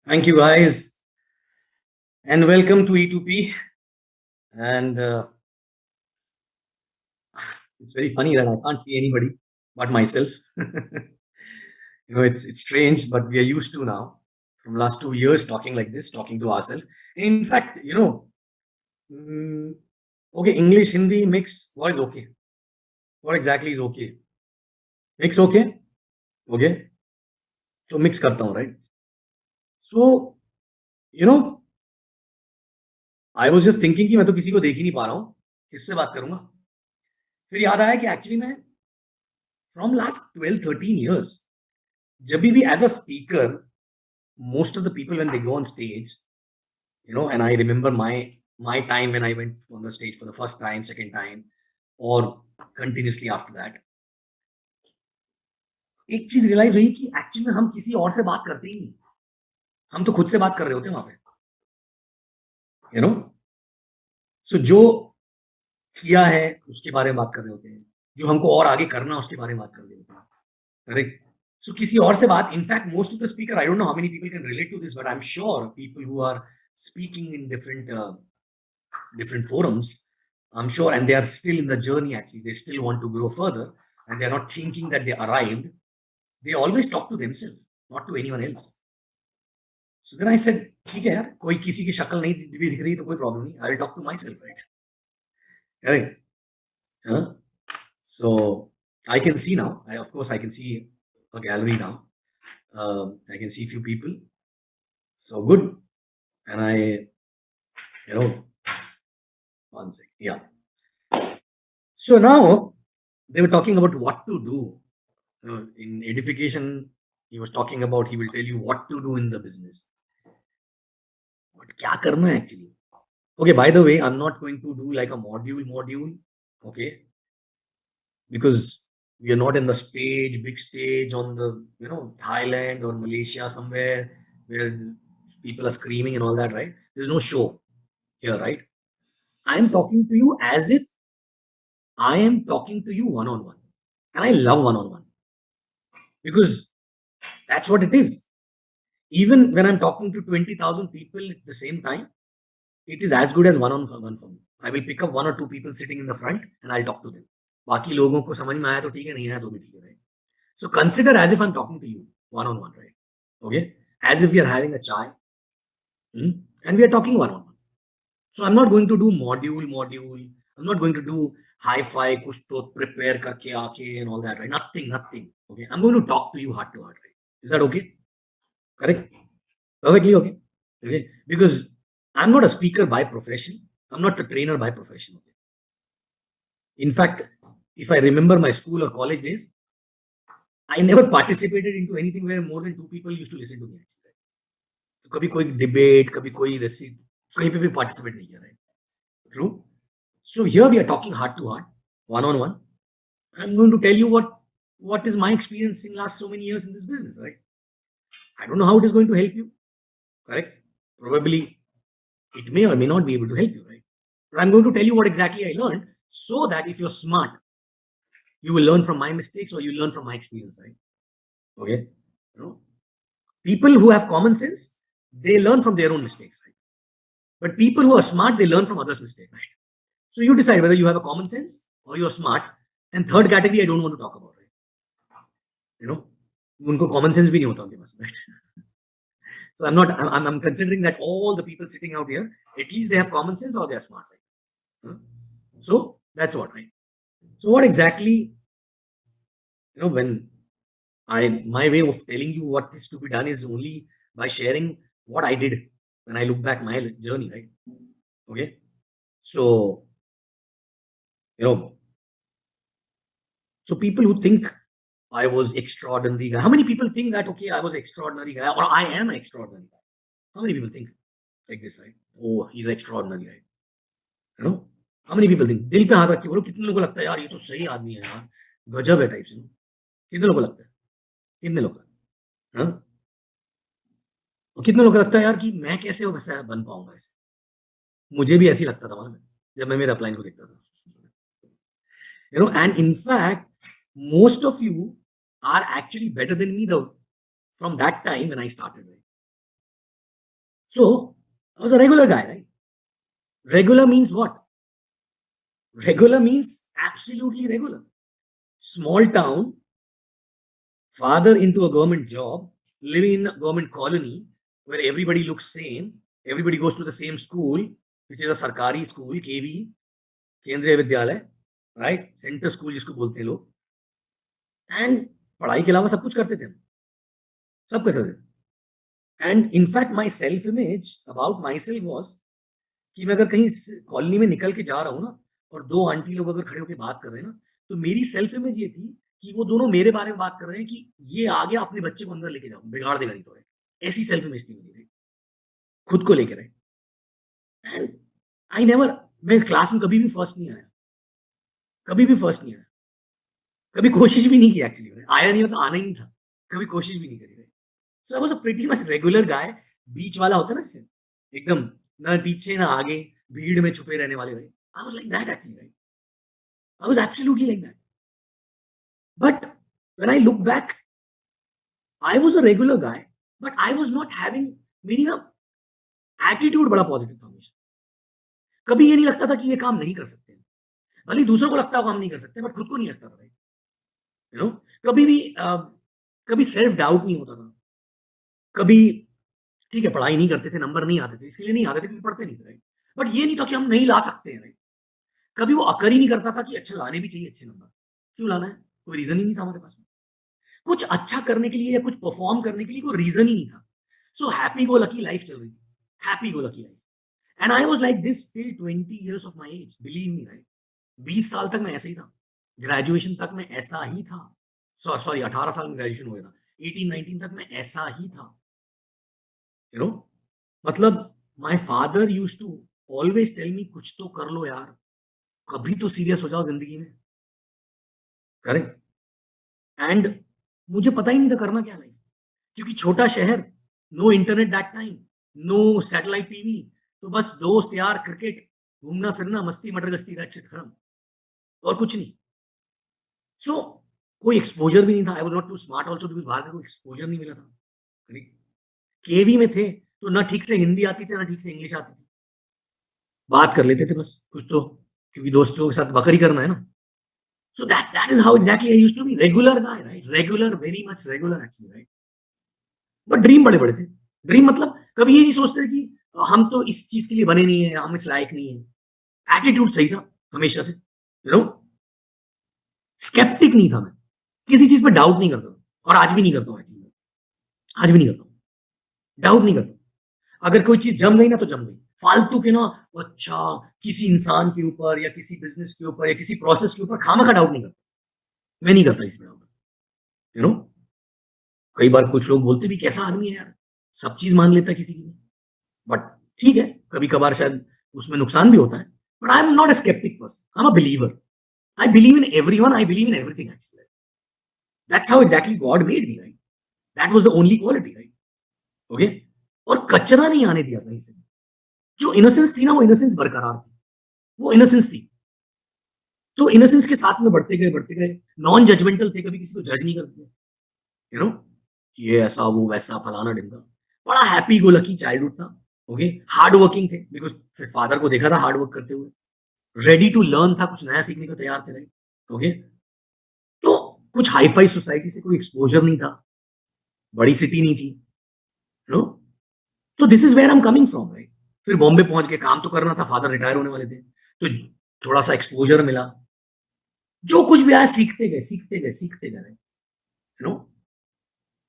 Thank you, guys, and welcome to E2P. And it's very funny that I can't see anybody but myself. It's strange, but we are used to now from last 2 years talking like this, talking to ourselves. In fact, mm, okay, English, Hindi mix. What is okay? What exactly is okay? Mix okay? Okay, तो mix करता हूँ, right? So you know, I was just thinking कि मैं तो किसी को देख ही नहीं पा रहा हूँ, किससे बात करूंगा? फिर याद आया कि एक्चुअली मैं from last 12-13 years, जब भी as a speaker, most of the people when they go on stage, and I remember my time when I went on the stage for the first time, second time, or continuously after that, एक चीज realise हुई कि actually में हम किसी और से बात करते ही नहीं, हम तो खुद से बात कर रहे होते हैं वहां पे, सो जो किया है उसके बारे में बात कर रहे होते हैं, जो हमको और आगे करना उसके बारे में बात कर रहे होते हैं, करेक्ट? So किसी और से बात, in fact, most of the speaker, I don't know how many people can relate to this, but I'm sure people who are speaking in different forums, I'm sure, and they are still in the journey. Actually, they still want to grow further, and they are not thinking that they arrived. They always talk to themselves, not to anyone else. So then I said, ठीक है यार, कोई किसी की शक्ल नहीं दिख रही तो कोई प्रॉब्लम नहीं. I will talk to myself, right? Correct? Huh? So I can see now. Of course, I can see a gallery now. I can see a few people. So good. And one second. Yeah. So now they were talking about what to do. In edification, he was talking about he will tell you what to do in the business. But kya karna hai actually? Okay, by the way, I'm not going to do like a module, okay? Because we are not in the big stage on the, Thailand or Malaysia somewhere where people are screaming and all that, right? There's no show here, right? I'm talking to you as if I am talking to you one-on-one. And I love one-on-one because that's what it is. Even when I'm talking to 20,000 people at the same time, it is as good as one-on-one for me. I will pick up one or two people sitting in the front and I'll talk to them. बाकी लोगों को समझ में आया तो ठीक है, नहीं आया तो भी ठीक है, right? So consider as if I'm talking to you one-on-one, right? Okay? As if we are having a chai, and we are talking one-on-one. So I'm not going to do module. I'm not going to do hi-fi, kuch to prepare karke aake and all that, right? Nothing. Okay? I'm going to talk to you heart to heart, right? Is that okay? Correct? Perfectly okay. Okay? Because I'm not a speaker by profession. I'm not a trainer by profession. Okay? In fact, if I remember my school or college days, I never participated into anything where more than two people used to listen to me. तो कभी कोई debate, कभी कोई रेसिप, कहीं पे भी participate नहीं किया, right? True. So here we are talking heart to heart, one on one. I'm going to tell you what is my experience in last so many years in this business, right? I don't know how it is going to help you, correct? Probably it may or may not be able to help you, right? But I'm going to tell you what exactly I learned so that if you're smart, you will learn from my mistakes or you learn from my experience, right? Okay? People who have common sense, they learn from their own mistakes, right? But people who are smart, they learn from others' mistakes, right? So you decide whether you have a common sense or you're smart. And third category, I don't want to talk about, right? उनको common sense भी नहीं होता उनके पास, right? So I'm considering that all the people sitting out here, at least they have common sense or they are smart, right? So that's what, right? So what exactly, when my way of telling you what is to be done is only by sharing what I did when I look back my journey, right? Okay. So, so people who think I was extraordinary guy, how many people think that, okay, I was extraordinary guy or I am an extraordinary guy? How many people think like this, right? Oh, he's extraordinary, right? How many people think? दिल पे हाथ रख के बोलो, कितने लोगों को लगता है यार ये तो सही आदमी है यार, गजब है टाइप से? कितने लोगों को लगता है? कितने लोग? हाँ? और कितने लोगों को लगता है यार कि मैं कैसे वैसा बन पाऊंगा ऐसे? मुझे भी ऐसे ही लगता था जब मैं मेरे अपलाइन को देखता था. And in fact, most of you are actually better than me though from that time when I started. So I was a regular guy, right? Regular means what? Regular means absolutely regular. Small town, father into a government job, living in a government colony where everybody looks same, everybody goes to the same school, which is a sarkari school, KV, केंद्रीय विद्यालय, right, centre school जिसको बोलते हैं लोग, and पढ़ाई के अलावा सब कुछ करते थे, सब करते थे. And in fact my self image about my self was कि मैं अगर कहीं कॉलोनी में निकल के जा रहा हूँ ना और दो आंटी लोग अगर खड़े होकर बात कर रहे हैं ना, तो मेरी सेल्फ इमेज ये थी कि वो दोनों मेरे बारे में बात कर रहे हैं कि ये आ गया, अपने बच्चे को अंदर लेके जाओ, बिगाड़ देगा नहीं तो. ऐसी सेल्फ इमेज थी मेरी, खुद को लेकर. एंड आई नेवर, मैं क्लास में कभी भी फर्स्ट नहीं आया, कभी भी फर्स्ट नहीं आया, कभी कोशिश भी नहीं की. एक्चुअली आया नहीं, मतलब आना ही नहीं था, कभी कोशिश भी नहीं करी. So I was a pretty much regular guy. बीच वाला होता है ना, जैसे एकदम ना पीछे ना आगे, भीड़ में छुपे रहने वाले. भाई I was like that actually, right. I was absolutely like that. But when I look back, I was a regular guy, but I was not having, मेरी ना एटीट्यूड बड़ा पॉजिटिव था हमेशा. कभी ये नहीं लगता था कि ये काम नहीं कर सकते. भले दूसरों को लगता है काम नहीं कर सकते, बट खुद को नहीं लगता था. यू नो, कभी भी कभी सेल्फ डाउट नहीं होता था. कभी ठीक है पढ़ाई नहीं करते थे, नंबर नहीं आते थे, इसके लिए नहीं आते थे क्योंकि पढ़ते नहीं थे, राइट. बट ये नहीं था कि हम नहीं ला सकते हैं, राइट. कभी वो अकर ही नहीं करता था कि अच्छा लाने भी चाहिए अच्छे नंबर, क्यों लाना है, कोई रीजन ही नहीं था हमारे पास में. कुछ अच्छा करने के लिए या कुछ परफॉर्म करने के लिए कोई रीजन ही नहीं था. So happy go lucky life चल रही थी, happy go lucky life. And I was like this till 20 years of my age, believe me, right. 20 साल तक मैं ऐसा ही था, ग्रेजुएशन तक मैं ऐसा ही था. सॉरी 18 साल में ग्रेजुएशन हो गया था, 18-19 तक मैं ऐसा ही था. यू नो, मतलब my father used to always tell me कुछ तो कर लो यार, कभी तो सीरियस हो जाओ जिंदगी में, करेक्ट. एंड मुझे पता ही नहीं था करना क्या लाइफ, क्योंकि छोटा शहर, no internet that time, no satellite TV, तो बस दोस्त यार, क्रिकेट, घूमना फिरना, मस्ती मटर गस्ती, दैट्स इट, खत्म, और कुछ नहीं. सो कोई एक्सपोजर भी नहीं था. I was not too smart also, because बाहर का कोई एक्सपोजर नहीं मिला था. करेक्ट. केवी में थे तो ना ठीक से हिंदी आती थी ना ठीक से इंग्लिश आती थी, बात कर लेते थे बस कुछ तो, क्योंकि दोस्तों के साथ बकरी करना है ना. So that is how exactly I used to be, regular guy, right. Regular, very much regular actually, right. But dream बड़े बड़े थे. ड्रीम मतलब कभी ये नहीं सोचते कि हम तो इस चीज के लिए बने नहीं है, हम इस लायक नहीं है. एटीट्यूड सही था हमेशा से, यू नो. स्केप्टिक नहीं था मैं, किसी चीज पे डाउट नहीं करता था, और आज भी नहीं करता हूँ एक्चुअली, आज भी नहीं करता हूँ, डाउट नहीं करता. अगर कोई चीज जम गई ना तो जम गई, फालतू के ना, अच्छा किसी इंसान के ऊपर या किसी बिजनेस के ऊपर या किसी प्रोसेस के ऊपर खामखा डाउट नहीं करता. मैं नहीं करता इसमें डाउट, यू नो. कई बार कुछ लोग बोलते भी कैसा आदमी है यार, सब चीज मान लेता है किसी की. बट ठीक है, कभी कभार शायद उसमें नुकसान भी होता है. But I am not a sceptic person, I am a believer. I believe in everyone, I believe in everything actually. That's how exactly God made me, right. That was the only quality, right. Okay. और कचरा नहीं आने दिया कहीं से. जो innocence थी ना, वो इनोसेंस बरकरार थी, वो इनोसेंस थी. तो इनोसेंस के साथ में बढ़ते गए, बढ़ते गए. नॉन जजमेंटल थे, कभी किसी को जज नहीं करते, यू नो. ये ऐसा वो वैसा फलाना ढिमका. बड़ा हैप्पी गो लकी चाइल्डहुड था. ओके. हार्ड वर्किंग थे, बिकॉज फादर को देखा था हार्ड वर्क करते हुए. रेडी टू लर्न था, कुछ नया सीखने को तैयार थे, राइट. ओके. तो कुछ हाई फाई सोसाइटी से कोई एक्सपोजर नहीं था, बड़ी सिटी नहीं थी, यू नो. तो this is where I am coming from, right. फिर बॉम्बे पहुंच के काम तो करना था, फादर रिटायर होने वाले थे, तो थोड़ा सा एक्सपोजर मिला. जो कुछ भी आया सीखते गए, सीखते गए, सीखते गए, यू नो.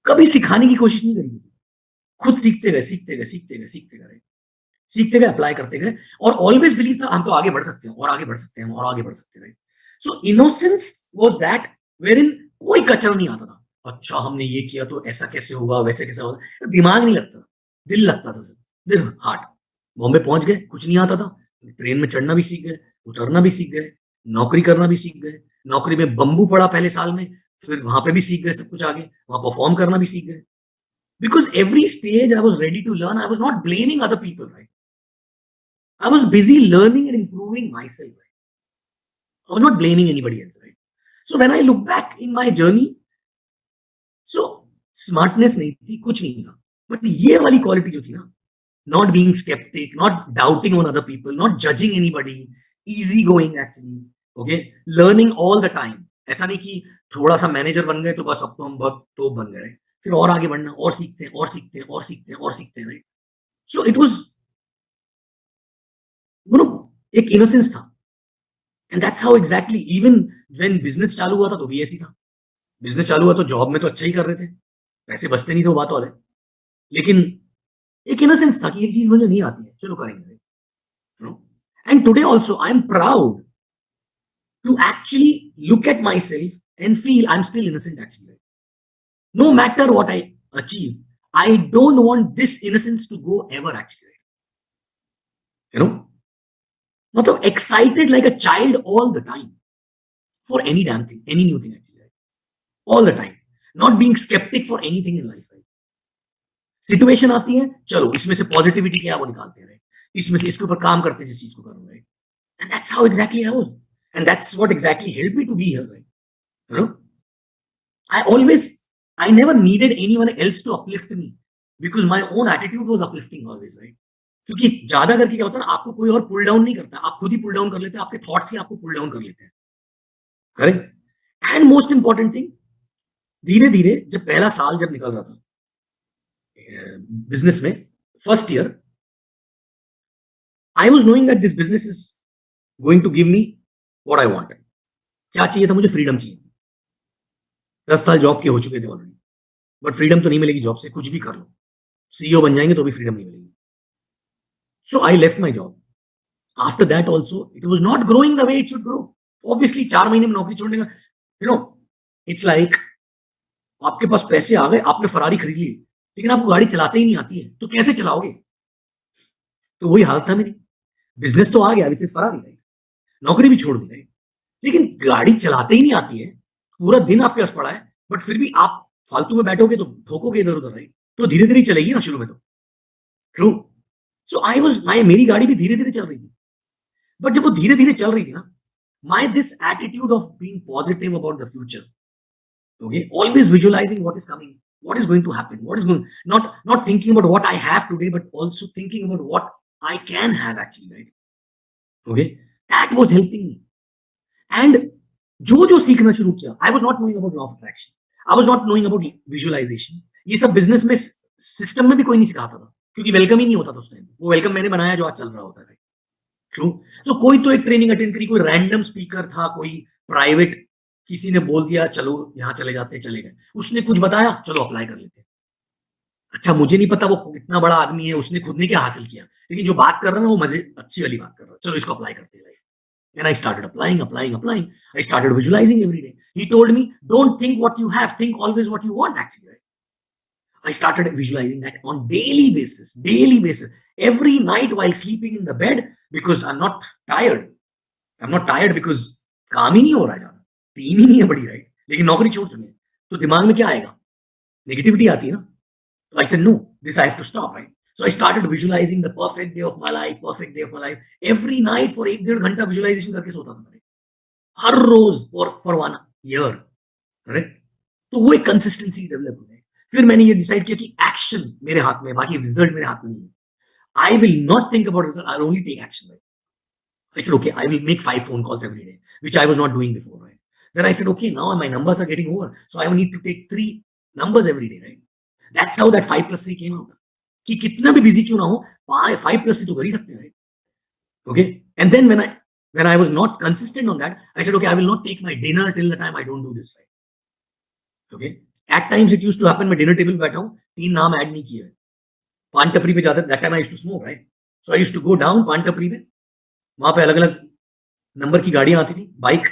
कभी सिखाने की कोशिश नहीं करी, खुद सीखते गए, सीखते गए, सीखते गए, सीखते गए, सीखते गए, अप्लाई करते गए. और ऑलवेज बिलीव था हम तो आगे बढ़ सकते हैं, और आगे बढ़ सकते हैं, और आगे बढ़ सकते हैं, right. So innocence was that wherein कोई कचरा नहीं आता था. अच्छा हमने ये किया तो ऐसा कैसे होगा, वैसे कैसे होगा, दिमाग नहीं लगता, दिल लगता था, दिल, हार्ट. बॉम्बे पहुंच गए, कुछ नहीं आता था, ट्रेन में चढ़ना भी सीख गए, उतरना भी सीख गए, नौकरी करना भी सीख गए. नौकरी में बम्बू पड़ा पहले साल में, फिर वहां पे भी सीख गए सब कुछ, आगे वहां परफॉर्म करना भी सीख गए. Because every stage I was ready to learn. I was not blaming other people, right? I was busy learning and improving myself, right? I was not blaming anybody else, right? So when I look back in my journey, so smartness नहीं थी, कुछ नहीं था, but ये वाली quality जो थी ना, not being skeptic, not doubting on other people, not judging anybody, easy going actually, okay, learning all the time. ऐसा नहीं कि थोड़ा सा मैनेजर बन गए तो बस अब तो हम बहुत टॉप बन गए, फिर और आगे बढ़ना, और सीखते हैं और सीखते हैं और सीखते हैं और सीखते हैं, राइट. सो इट वाज एक इनोसेंस था. And that's how exactly even when business चालू हुआ था तो भी ऐसी था. बिजनेस चालू हुआ तो जॉब में तो अच्छा ही कर रहे थे, पैसे बचते नहीं थे, वो बात और है, लेकिन एक इनोसेंस था कि ये चीज मुझे नहीं आती है, चलो करेंगे, you know. And today also I am proud to actually look at myself and feel I'm still innocent actually. No matter what I achieve, I don't want this innocence to go ever actually. You know? Matlab excited like a child all the time for any damn thing, any new thing actually. All the time. Not being skeptic for anything in life. Right? Situation आती है, चलो इसमें से positivity क्या वो निकालते हैं, इसमें से इसके ऊपर काम करते हैं जिस चीज को करूँ, right. And that's how exactly I was. And that's what exactly helped me to be here, right? You know, I never needed anyone else to uplift me because my own attitude was uplifting always, right? क्योंकि ज्यादा करके क्या होता है ना, आपको कोई और पुल डाउन नहीं करता, आप खुद ही पुल डाउन कर लेते हैं, आपके थॉट्स ही आपको पुल डाउन कर लेते हैं, correct. And most important thing, धीरे धीरे जब पहला साल जब निकल रहा था बिजनेस में, first year, I was knowing that this business is going to give me What I want. क्या चाहिए था मुझे? फ्रीडम चाहिए. 10 साल जॉब के हो चुके थे ऑलरेडी, बट फ्रीडम तो नहीं मिलेगी जॉब से, कुछ भी कर लो, सीईओ बन जाएंगे तो भी फ्रीडम नहीं मिलेगी. So I left my job. After that also it was not growing the way it should grow. Obviously 4 महीने में नौकरी छोड़ने का, यू नो, इट्स लाइक आपके पास पैसे आ गए, आपने फरारी खरीद ली, लेकिन आपको गाड़ी चलाते ही नहीं आती है, तो कैसे चलाओगे? तो वही हालत था मेरी. बिजनेस तो आ गया, विच इज फरारी, राइट. नौकरी भी छोड़ दी, राइट, लेकिन गाड़ी चलाते ही नहीं आती है, पूरा दिन आपके पास पड़ा है, बट फिर भी आप फालतू में बैठोगे तो ठोकोगे इधर उधर, राइट. तो धीरे धीरे चलेगी ना शुरू में तो. ट्रू. सो आई वाज मेरी गाड़ी भी धीरे धीरे चल रही थी, बट जब वो धीरे धीरे चल रही थी ना, my this attitude of being positive about the future, okay, always visualising what is coming, what is going to happen, what is going, not thinking about what I have today, but also thinking about what I can have actually, right? Okay, that was helping me. And जो सीखना शुरू किया, I was not knowing about law of attraction, I was not knowing about visualization. ये सब business में system में भी कोई नहीं सिखाता था, क्योंकि वेलकम ही नहीं होता था उस टाइम. वो वेलकम मैंने बनाया जो आज चल रहा होता है. ट्रू. तो कोई तो एक ट्रेनिंग अटेंड करी, कोई रैंडम स्पीकर था, कोई प्राइवेट किसी ने बोल दिया चलो यहाँ चले जाते हैं, चले गए, उसने कुछ बताया, चलो अप्लाई कर लेते हैं. अच्छा, मुझे नहीं पता वो कितना बड़ा आदमी है, उसने खुद ने क्या हासिल किया, लेकिन जो बात कर रहा है ना वो मजे अच्छी वाली बात कर रहा है, चलो इसको अप्लाई करते हैं. And I started applying. I started visualizing every day. He told me, don't think what you have, think always what you want actually. Right? I started visualizing that on daily basis, every night while sleeping in the bed, because I'm not tired. Because काम ही नहीं हो रहा है ज्यादा, team ही नहीं है बड़ी, right, लेकिन नौकरी छोड़ चुके हैं, तो दिमाग में क्या आएगा? नेगेटिविटी आती है ना. तो I said, no, this I have to stop, right? So I started visualizing the perfect day of my life. Every night for 1-1.5 घंटा visualization करके सोता था, हर रोज for 1 year, right? तो वो एक consistency develop हो गई. फिर मैंने ये डिसाइड किया कि एक्शन मेरे हाथ में, बाकी रिजल्ट मेरे हाथ में नहीं है. I will not think about result, I'll only take action, right? I said, okay, I will make 5 phone calls every day, which I was not doing before, right? Then I said, okay, now my numbers are getting over, so I need to take 3 numbers every day, right? That's how that 5+3 came out. कि कितना भी busy क्यों ना हो, 5+3 तो कर ही सकते हैं, okay? And then when I was not consistent on that, I said, okay, I will not take my dinner till the time I don't do this, right? Okay? At times it used to happen, मैं dinner table पे बैठा हूँ, 3 नाम add नहीं किए, पान टपरी पे जाता, that time I used to smoke, right? So I used to go down पान टपरी पे, वहां पे अलग अलग नंबर की गाड़ियां आती थी, बाइक,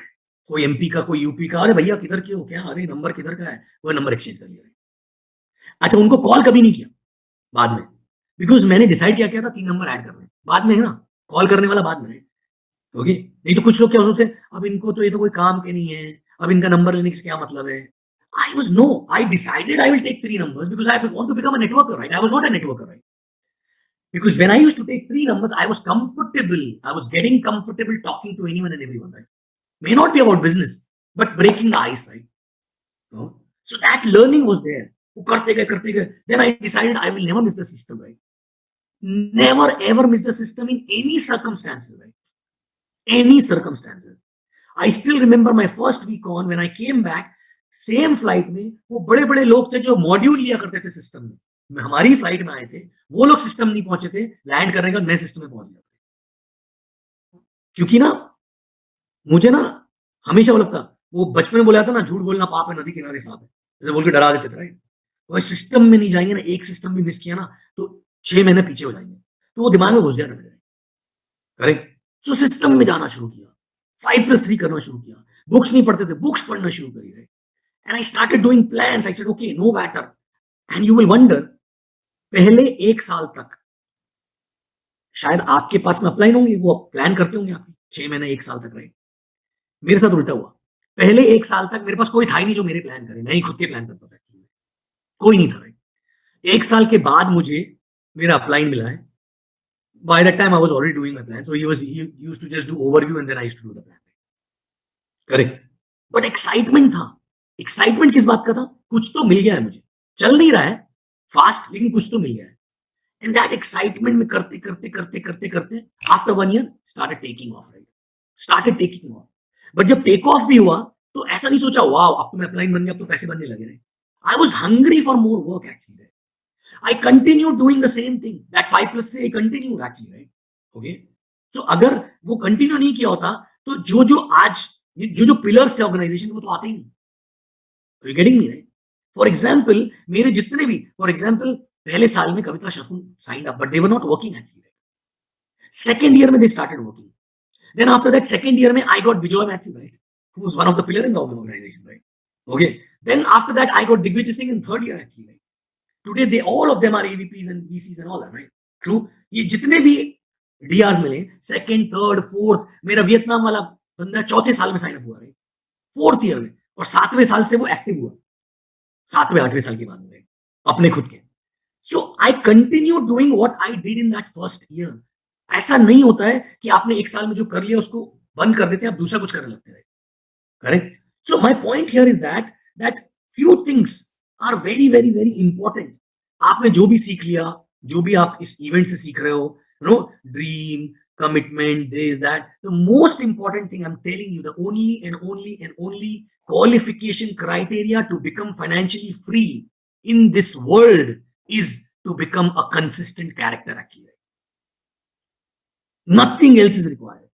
कोई एमपी का, कोई यूपी का, अरे भैया किधर के हो, क्या, अरे नंबर किधर का है, वो नंबर एक्सचेंज कर लिया. अच्छा, उनको कॉल कभी नहीं किया बाद में, बिकॉज मैंने डिसाइड किया था 3 नंबर ऐड करने, बाद में है ना, कॉल करने वाला बाद में, ओके? नहीं तो कुछ लोग क्या सोचते हैं, अब इनको तो ये तो कोई काम के नहीं है, अब इनका नंबर लेने से क्या मतलब है. I decided I will take 3 numbers because I want to become a networker, right? I was not a networker, right? Because when I used to take 3 numbers, I was comfortable. I was getting comfortable talking to anyone and everyone, right? May not be about business, but breaking the ice, right? No? So that learning was there. Then I decided I will never miss the system, right? never ever miss the system in any circumstances, right? Any circumstances. I still remember my first week on when I came back, same flight में वो बड़े बड़े लोग थे जो module लिया करते थे सिस्टम में, हमारी फ्लाइट में आए थे, वो लोग सिस्टम नहीं पहुंचे थे, लैंड करने का मैं सिस्टम में पहुंच गया, क्योंकि ना मुझे ना हमेशा वो लगता, वो बचपन में बोला था ना, झूठ बोलना पाप है, नदी किनारे सांप है, ऐसे बोल के डरा देते थे, राइट? वही सिस्टम में नहीं जाएंगे ना, एक सिस्टम भी मिस किया ना तो 6 महीने पीछे हो जाएंगे, तो वो दिमाग में घुस गया, करेक्ट? सो सिस्टम में जाना शुरू किया, 5+3 करना शुरू किया, बुक्स नहीं पढ़ते थे, बुक्स पढ़ना शुरू करी, right? And I started doing plans, I said okay no matter, and you will wonder, पहले 1 साल तक शायद आपके पास में अपलाइन होंगे, वो प्लान करते होंगे आप 6 महीने 1 साल तक, राइट? मेरे साथ उल्टा हुआ, पहले 1 साल तक मेरे पास कोई था ही नहीं जो मेरे प्लान करे, मैं ही खुद के प्लान करता था, कोई नहीं था, राइट? 1 साल के बाद मुझे मेरा अपलाइन मिला है. By that time I was already doing my plan, so he used to just do overview and then I used to do the plan. Correct? But excitement था, excitement किस बात का था? कुछ तो मिल गया है मुझे, चल नहीं रहा है फास्ट लेकिन कुछ तो मिल गया है. And that excitement में करते करते करते करते करते after 1 year started taking off, right? Started taking off. But जब take off भी हुआ तो ऐसा नहीं सोचा वाओ अब तो मैं अपलाइन बन गया, अब तो पैसे बनने लगे, right? I was hungry for more work actually, right? I continued doing the same thing. That 5+3 I continued actually, right? Okay. So अगर वो continue नहीं किया होता तो जो आज जो pillars थे organization वो तो आते ही नहीं. Are you getting me, right? For example, मेरे जितने भी, for example, पहले साल में कविता शफुन signed up, but they were not working actually. Second year में they started working. Then after that second year में I got Bijoy Matthew, right? Who was one of the pillar in the organization, right? Okay. Then after that I got Digvijay Singh in third year actually, right? Today they all of them are AVPs and VCs and all that, right? True. ये जितने भी DRs मिले, second, third, fourth, मेरा Vietnam वाला बंदा 4थे साल में sign up हुआ, राइट? 4th ईयर में, और 7वें साल से वो एक्टिव हुआ, 7वें 8वें साल के बाद में अपने खुद के. So I continue doing what I did in that first year. ऐसा नहीं होता है कि आपने 1 साल में जो कर लिया उसको बंद कर देते हैं, आप दूसरा कुछ करने लगते हैं, correct? So my point here is that few things are very very very important. आपने जो भी सीख लिया, जो भी आप इस इवेंट से सीख रहे हो, dream, commitment, this, that. The most important thing I'm telling you, the only qualification criteria to become financially free in this world is to become a consistent character actually. Nothing else is required.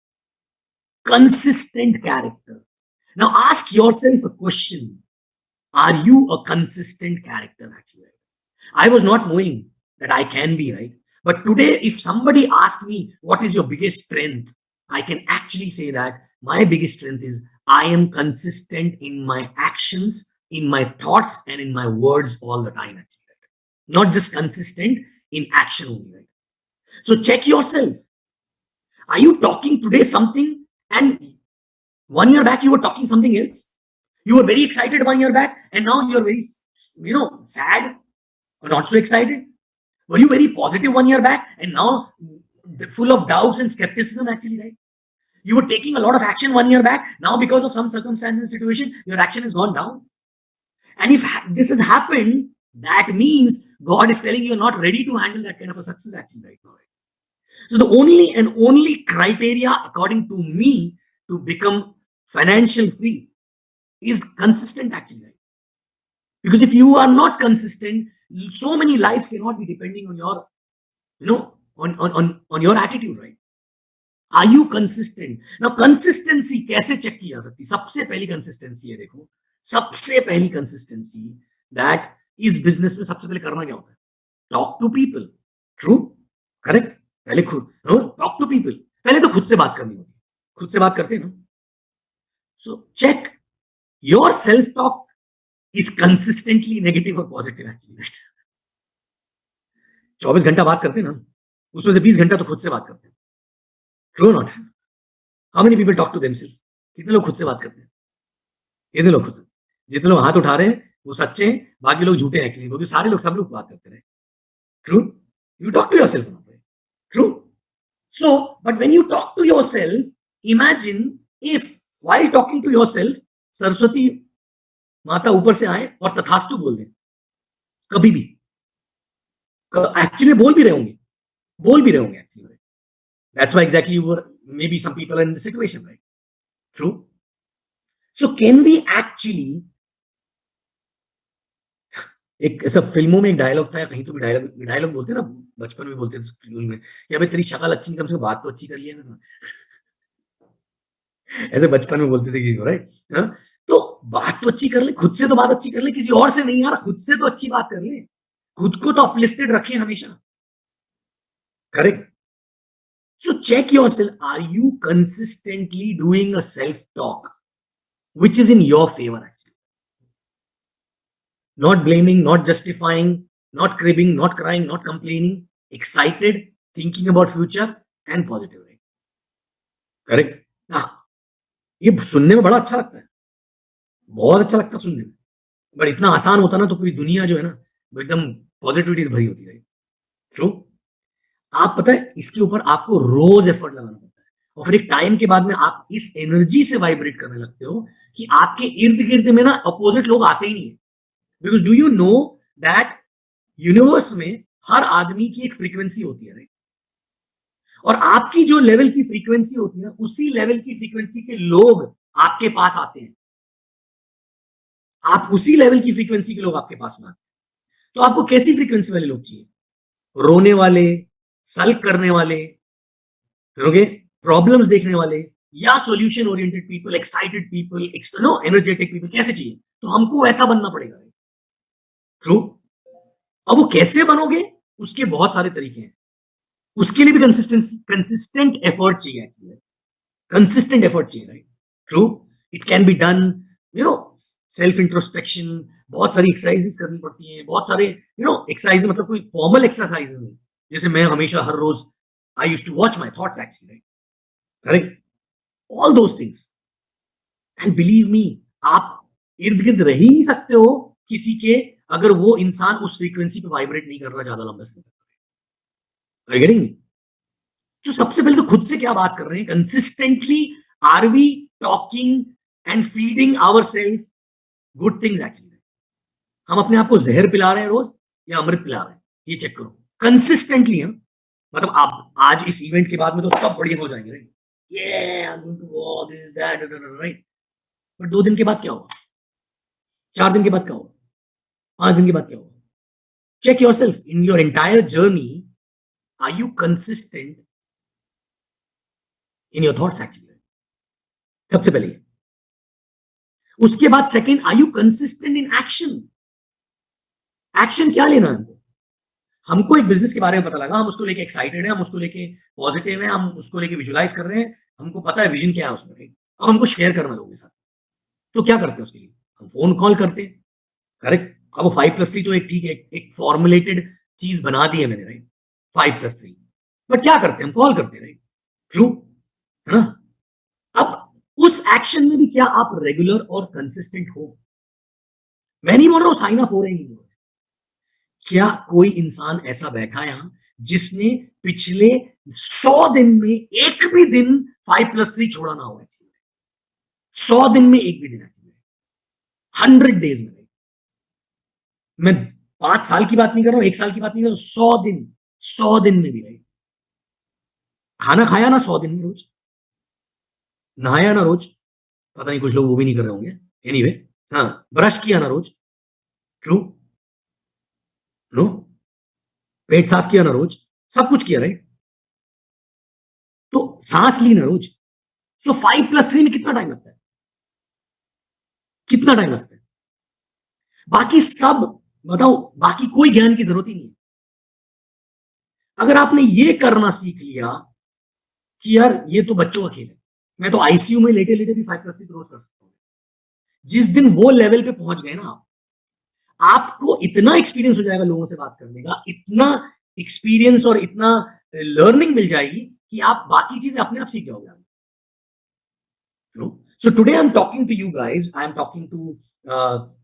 Consistent character. Now ask yourself a question. Are you a consistent character actually? I was not knowing that I can be, right? But today, if somebody asks me, what is your biggest strength? I can actually say that my biggest strength is I am consistent in my actions, in my thoughts, and in my words all the time, actually. Not just consistent in action only, right? So check yourself. Are you talking today something and 1 year back you were talking something else? You were very excited 1 year back and now you're very, sad or not so excited? Were you very positive 1 year back and now full of doubts and skepticism actually, right? You were taking a lot of action 1 year back. Now because of some circumstance and situation, your action has gone down. And if this has happened, that means God is telling you you're not ready to handle that kind of a success actually right now. Right? So the only criteria according to me to become financial free is consistent actually, right? Because if you are not consistent, so many lives cannot be depending on your, on your attitude, right? Are you consistent? Now consistency कैसे check की जा सकती? सबसे पहली consistency है, देखो, सबसे पहली consistency that इस business में सबसे पहले करना क्या होता है? Talk to people. True? Correct? पहले खुद, talk to people. पहले तो खुद से बात करनी होती है. खुद से बात करते हैं ना? So check your self-talk is consistently negative or positive actually, right? 24 घंटा बात करते हैं ना, उसमें से 20 घंटा तो खुद से बात करते हैं. True or not? How many people talk to themselves? कितने लोग खुद से बात करते हैं? कितने लोग खुद से? जितने लोग हाथ उठा रहे हैं वो सच्चे हैं, बाकी लोग झूठे हैं एक्चुअली, क्योंकि सारे लोग सब लोग बात करते रहे. True? You talk to yourself now, right? True? So, but when you talk to yourself, imagine if while talking to yourself, Saraswati माता ऊपर से आए और तथास्तु बोल दें, कभी भी, एक्चुअली बोल भी रहे होंगे, बोल भी रहे होंगे actually. That's why exactly you were, maybe some people are in the situation, right? True. So can we actually, एक ऐसा फिल्मों में एक डायलॉग था या कहीं तो भी डायलॉग बोलते हैं ना, बचपन में बोलते थे स्कूल में, कि अबे तेरी शक्ल अच्छी नहीं, कम से कम बात तो अच्छी कर लिया ना. ऐसे बचपन में बोलते थे किसी को, राइट? तो बात तो अच्छी कर ले, खुद से तो बात अच्छी कर ले, किसी और से नहीं यार, खुद से तो अच्छी बात कर ले, खुद को तो अपलिफ्टेड रखे हमेशा. Correct. So check yourself. Are you consistently doing a self-talk which is in your favor actually? Not blaming, not justifying, not cribbing, not crying, not complaining, excited, thinking about future and positive. Right? Correct? हाँ, ये सुनने में बड़ा अच्छा लगता है, बहुत अच्छा लगता है सुनने में, बट इतना आसान होता ना तो पूरी दुनिया जो है ना वो एकदम पॉजिटिविटी से भरी होती है. ट्रू. आप पता है इसके ऊपर आपको रोज एफर्ट लगाना पड़ता है और फिर एक टाइम के बाद में आप इस एनर्जी से वाइब्रेट करने लगते हो कि आपके इर्द गिर्द में ना अपोजिट लोग आते ही नहीं है. Because do you know that universe में हर आदमी की एक फ्रीक्वेंसी होती है, राइट? और आपकी जो लेवल की फ्रीक्वेंसी होती है उसी लेवल की फ्रीक्वेंसी के लोग आपके पास आते हैं. आप उसी लेवल की फ्रीक्वेंसी के लोग आपके पास में आते हैं. तो आपको कैसी फ्रीक्वेंसी वाले लोग चाहिए? रोने वाले, सल्क करने वाले, ओके, प्रॉब्लम्स देखने वाले, या solution oriented people, excited people, energetic people? कैसे चाहिए? तो हमको वैसा बनना पड़ेगा. ट्रू. अब वो कैसे बनोगे उसके बहुत सारे तरीके हैं. उसके लिए भी कंसिस्टेंट एफर्ट चाहिए एक्चुअली. कंसिस्टेंट एफर्ट चाहिए, right? True. It can be done, self introspection, बहुत सारी एक्सरसाइजेस करनी पड़ती हैं, बहुत सारे एक्सरसाइज, मतलब कोई फॉर्मल एक्सरसाइज नहीं. जैसे मैं हमेशा हर रोज I used to watch my thoughts actually, right? Correct. All those things. And believe me, आप इर्द गिर्द रह ही नहीं सकते हो किसी के अगर वो इंसान उस फ्रीक्वेंसी पे वाइब्रेट नहीं कर रहा ज्यादा लंबे समय तक. Getting me? तो सबसे पहले तो खुद से क्या बात कर रहे हैं? Consistently are we talking and feeding ourselves good things actually? हम अपने आप को जहर पिला रहे हैं रोज या अमृत पिला रहे हैं? ये चेक करो कंसिस्टेंटली. हम मतलब आप आज इस इवेंट के बाद में तो सब बढ़िया हो जाएंगे, राइट? राइट. बट 2 दिन के बाद क्या होगा? 4 दिन के बाद क्या होगा? 5 दिन के बाद क्या होगा? Check yourself in your entire journey. Are you consistent in your thoughts actually? सबसे पहले. उसके बाद second, are you consistent in action? Action क्या लेना है हमको एक बिजनेस के बारे में पता लगा, हम उसको लेके एक्साइटेड हैं, हम उसको लेके पॉजिटिव हैं, हम उसको लेके विजुलाइज कर रहे हैं, हमको पता है विजन क्या है उसमें, राइट? अब हमको शेयर करना लोगों के साथ. तो क्या करते हैं उसके लिए? हम फोन कॉल करते हैं. करेक्ट. अब वो 5+3 तो एक ठीक है, एक फॉर्मुलेटेड चीज बना दी है मैंने, राइट? 5+3. बट क्या करते हैं? हम कॉल करते हैं, राइट? ट्रू है ना? अब उस एक्शन में भी क्या आप रेगुलर और कंसिस्टेंट हो? मैं नहीं बोल रहा हूं साइन अप हो रहे नहीं. क्या कोई इंसान ऐसा बैठा है यहां जिसने पिछले 100 दिन में एक भी दिन 5+3 छोड़ा ना हो? 100 दिन में एक भी दिन, 100 डेज में. मैं 5 साल की बात नहीं कर रहा हूं, 1 साल की बात नहीं कर रहा हूं, 100 दिन में भी, राइट? खाना खाया ना 100 दिन में रोज, नहाया ना रोज, पता नहीं कुछ लोग वो भी नहीं कर रहे होंगे, एनीवे. हाँ, ब्रश किया ना रोज. ट्रू. नो. पेट साफ किया ना रोज, सब कुछ किया, राइट? तो सांस ली ना रोज. सो 5+3 में कितना टाइम लगता है? कितना टाइम लगता है? बाकी सब बताओ, बाकी कोई ज्ञान की जरूरत ही नहीं है. अगर आपने ये करना सीख लिया कि यार ये तो बच्चों का खेल है, मैं तो आईसीयू में लेटे लेटे भी 5+3 रोज कर सकता हूं. जिस दिन वो लेवल पे पहुंच गए ना आपको इतना एक्सपीरियंस हो जाएगा लोगों से बात करने का, इतना एक्सपीरियंस और इतना लर्निंग मिल जाएगी कि आप बाकी चीजें अपने आप सीख जाओगे. So today I'm talking to you guys. I'm talking to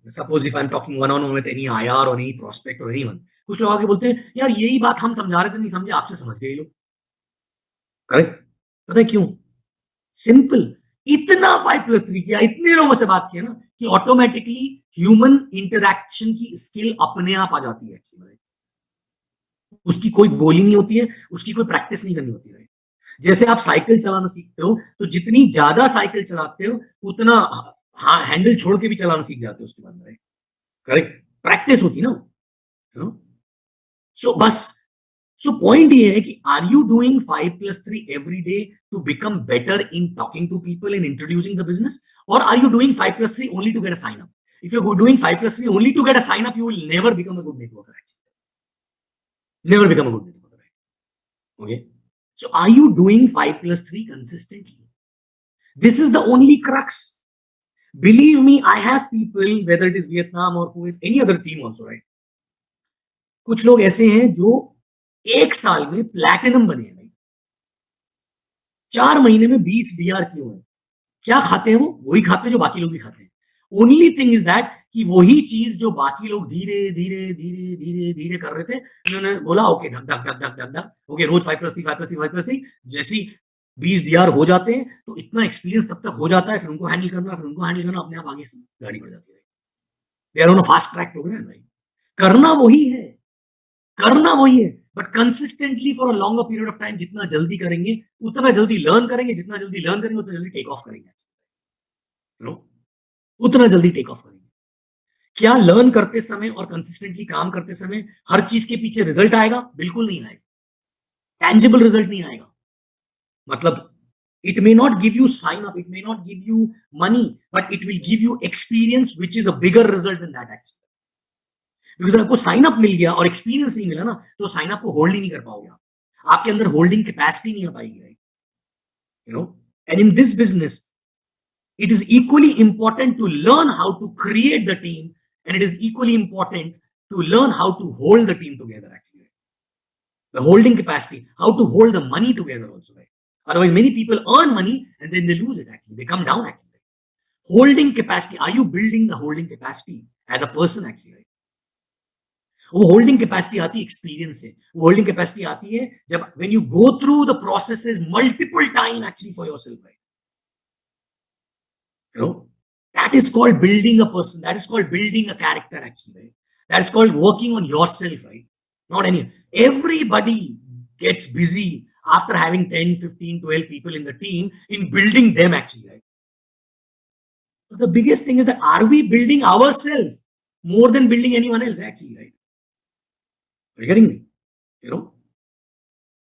suppose if I'm talking one-on-one with any IR or any prospect or anyone. कुछ लोग आके बोलते हैं यार यही बात हम समझा रहे थे, नहीं समझे, आपसे समझ गए लोग. करेक्ट. पता है क्यों? सिंपल. इतना 5+3 किया, इतने लोगों से बात किया ना कि ऑटोमेटिकली ह्यूमन इंटरैक्शन की स्किल अपने आप आ जाती है. उसकी कोई गोली नहीं होती है, उसकी कोई प्रैक्टिस नहीं करनी होती है। जैसे आप साइकिल चलाना सीखते हो, तो जितनी ज्यादा साइकिल चलाते हो उतना हैंडल छोड़ के भी चलाना सीख जाते हो उसके बाद, राइट? करेक्ट, प्रैक्टिस होती है ना, यू नो। सो बस, सो पॉइंट ये है कि are you doing 5+3 every day to become better in talking to people and introducing the business, और are you doing 5+3 only to get a sign up? If you're doing 5+3 only to get a sign up, you will never become a good networker. Actually, never become a good networker. Okay. So, are you doing 5+3 consistently? This is the only crux. Believe me, I have people, whether it is Vietnam or Kuwait, any other team also, right? कुछ लोग ऐसे हैं जो 1 साल में platinum बने हैं, 4 महीने में 20 DR किए हुए हैं। क्या खाते हैं वो? वही खाते हैं जो बाकी लोग भी खाते हैं। ओनली थिंग इज दैट कि वही चीज जो बाकी लोग धीरे धीरे धीरे धीरे धीरे कर रहे थे, उन्होंने बोला ओके ढक ढक ढक ढक ढक ढक, ओके रोज 5+3 5+3 5+3, जैसी 20 DR हो जाते हैं तो इतना एक्सपीरियंस तब तक हो जाता है, फिर उनको हैंडल करना, फिर उनको हैंडल करना, अपने आप आगे से गाड़ी बढ़ जाती है। They are on a fast track programme, right? करना वही है, करना वही है, but consistently for a longer period of time जितना जल्दी करेंगे उतना जल्दी लर्न करेंगे, जितना जल्दी लर्न करेंगे उतना जल्दी टेक ऑफ करेंगे, यू नो, उतना जल्दी टेक ऑफ करेंगे। क्या लर्न करते समय और कंसिस्टेंटली काम करते समय हर चीज के पीछे रिजल्ट आएगा? बिल्कुल नहीं आएगा, टैंजिबल रिजल्ट नहीं आएगा। मतलब it may not give you sign up, it may not give you money, but it will give you experience which is a bigger result than that actually. Because आपको sign up मिल गया और experience नहीं मिला ना, तो sign up को hold ही नहीं कर पाओगे आप, आपके अंदर होल्डिंग कैपेसिटी नहीं आ पाएगी, right? You no, and in this business it is equally important to learn how to create the team, and it is equally important to learn how to hold the team together, actually. The holding capacity, how to hold the money together also, right? Otherwise, many people earn money and then they lose it, actually. They come down, actually. Holding capacity, are you building the holding capacity as a person, actually, right? वो holding capacity आती है experience से, वो holding capacity आती है जब when you go through the processes multiple time actually for yourself, right? You know, that is called building a person. That is called building a character, actually, right? That is called working on yourself, right? Not any. Everybody gets busy after having 10, 15, 12 people in the team in building them, actually, right? But the biggest thing is that are we building ourselves more than building anyone else, actually, right? Are you getting me? You know?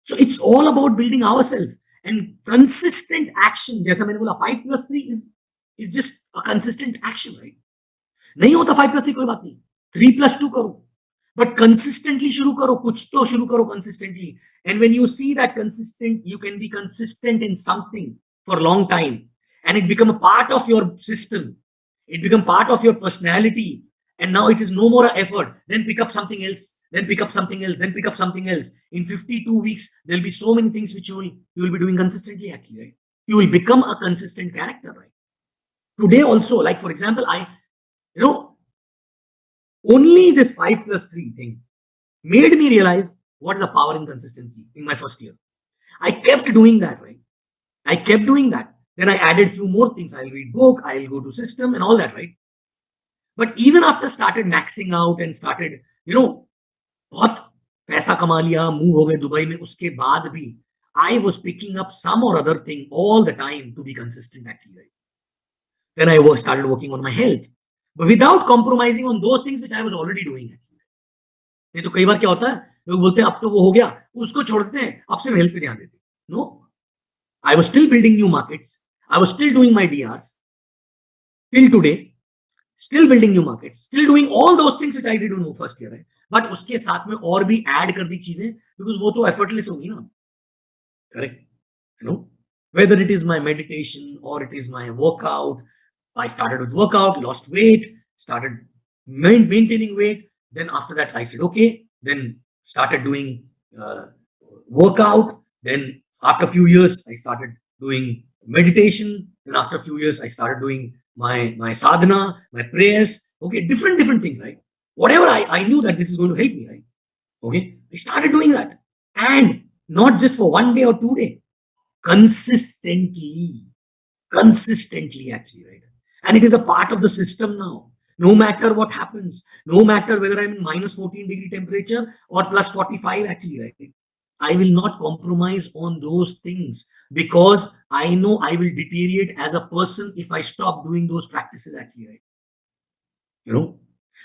So it's all about building ourselves and consistent action. जैसा मैंने बोला 5+3 is just a consistent action, right? नहीं होता 5+3 कोई बात नहीं, 3+2 करो, but consistently शुरू करो, कुछ तो शुरू करो consistently. And when you see that consistent, you can be consistent in something for a long time, and it become a part of your system, it become part of your personality, and now it is no more an effort. Then pick up something else, then pick up something else, then pick up something else. In 52 weeks, there'll be so many things which you will be doing consistently, actually, right? You will become a consistent character, right? Today also, like for example, only this 5+3 thing made me realize what is the power in consistency in my first year. I kept doing that, right? I kept doing that. Then I added few more things. I'll read book, I'll go to system and all that, right? But even after started maxing out and started, बहुत पैसा कमा लिया, move हो गए Dubai में, उसके बाद भी I was picking up some or other thing all the time to be consistent, actually, right? Then I started working on my health, but without compromising on those things which I was already doing, actually. नहीं तो कई बार क्या होता है, लोग बोलते हैं अब तो वो हो गया, उसको छोड़ देते हैं, अब सिर्फ हेल्थ पे ध्यान देते हैं. No, I was still building new markets, I was still doing my DRs till today, still building new markets, still doing all those things which I did in first year, right? But उसके साथ में और भी add कर दी चीजें, because वो तो effortless होगी ना. Correct? Whether it is my meditation or it is my workout. I started with workout, lost weight, started maintaining weight. Then after that, I said, okay, then started doing workout. Then after a few years, I started doing meditation. Then after a few years, I started doing my sadhana, my prayers. Okay, different things, right? Whatever I knew that this is going to help me, right? Okay, I started doing that. And not just for 1 day or 2 days, consistently, actually, right? And it is a part of the system now. No matter what happens, no matter whether I'm in minus 14 degree temperature or plus 45 actually, right? I will not compromise on those things because I know I will deteriorate as a person if I stop doing those practices actually, right? You know?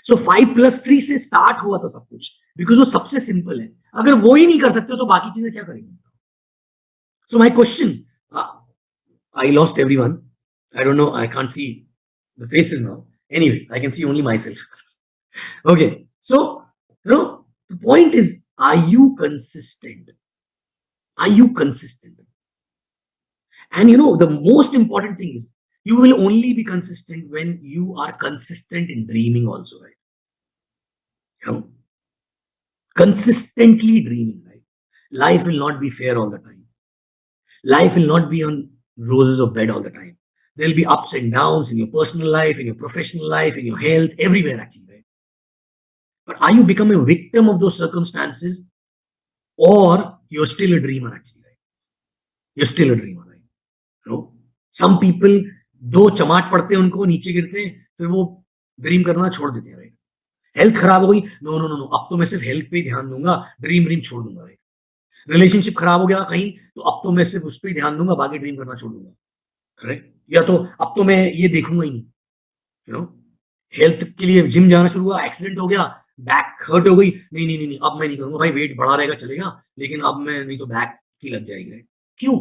So 5+3 से start हुआ था सब कुछ because वो सबसे simple है. अगर वो ही नहीं कर सकते तो बाकी चीजें क्या करेंगे? So my question, I lost everyone. I don't know. I can't see the faces now. Anyway, I can see only myself. Okay. So, the point is, are you consistent? Are you consistent? And the most important thing is, you will only be consistent when you are consistent in dreaming also, right? Consistently dreaming, right? Life will not be fair all the time. Life will not be on roses of bed all the time. There'll be ups and downs in your personal life, in your professional life, in your health, everywhere actually, right? But are you becoming a victim of those circumstances or you're still a dreamer actually, right? You're still a dreamer, right? Some people दो चमाट पड़ते हैं उनको नीचे गिरते हैं फिर वो dream करना छोड़ देते हैं, राइट? हेल्थ खराब हो गई, नो नो नो नो, अब तो मैं सिर्फ हेल्थ पे ही ध्यान दूंगा, ड्रीम छोड़ दूंगा, राइट? रिलेशनशिप खराब हो गया कहीं तो अब तो मैं सिर्फ उस पर ध्यान दूंगा, बाकी ड्रीम करना छोड़ दूंगा, राइट? या तो अब तो मैं ये देखूंगा ही नहीं, हेल्थ के लिए जिम जाना शुरू हुआ, एक्सीडेंट हो गया, बैक हर्ट हो गई, नहीं नहीं नहीं, अब मैं नहीं करूंगा भाई, वेट बढ़ा रहेगा चलेगा, लेकिन अब मैं नहीं तो बैक की लग जाएगी, राइट? क्यों?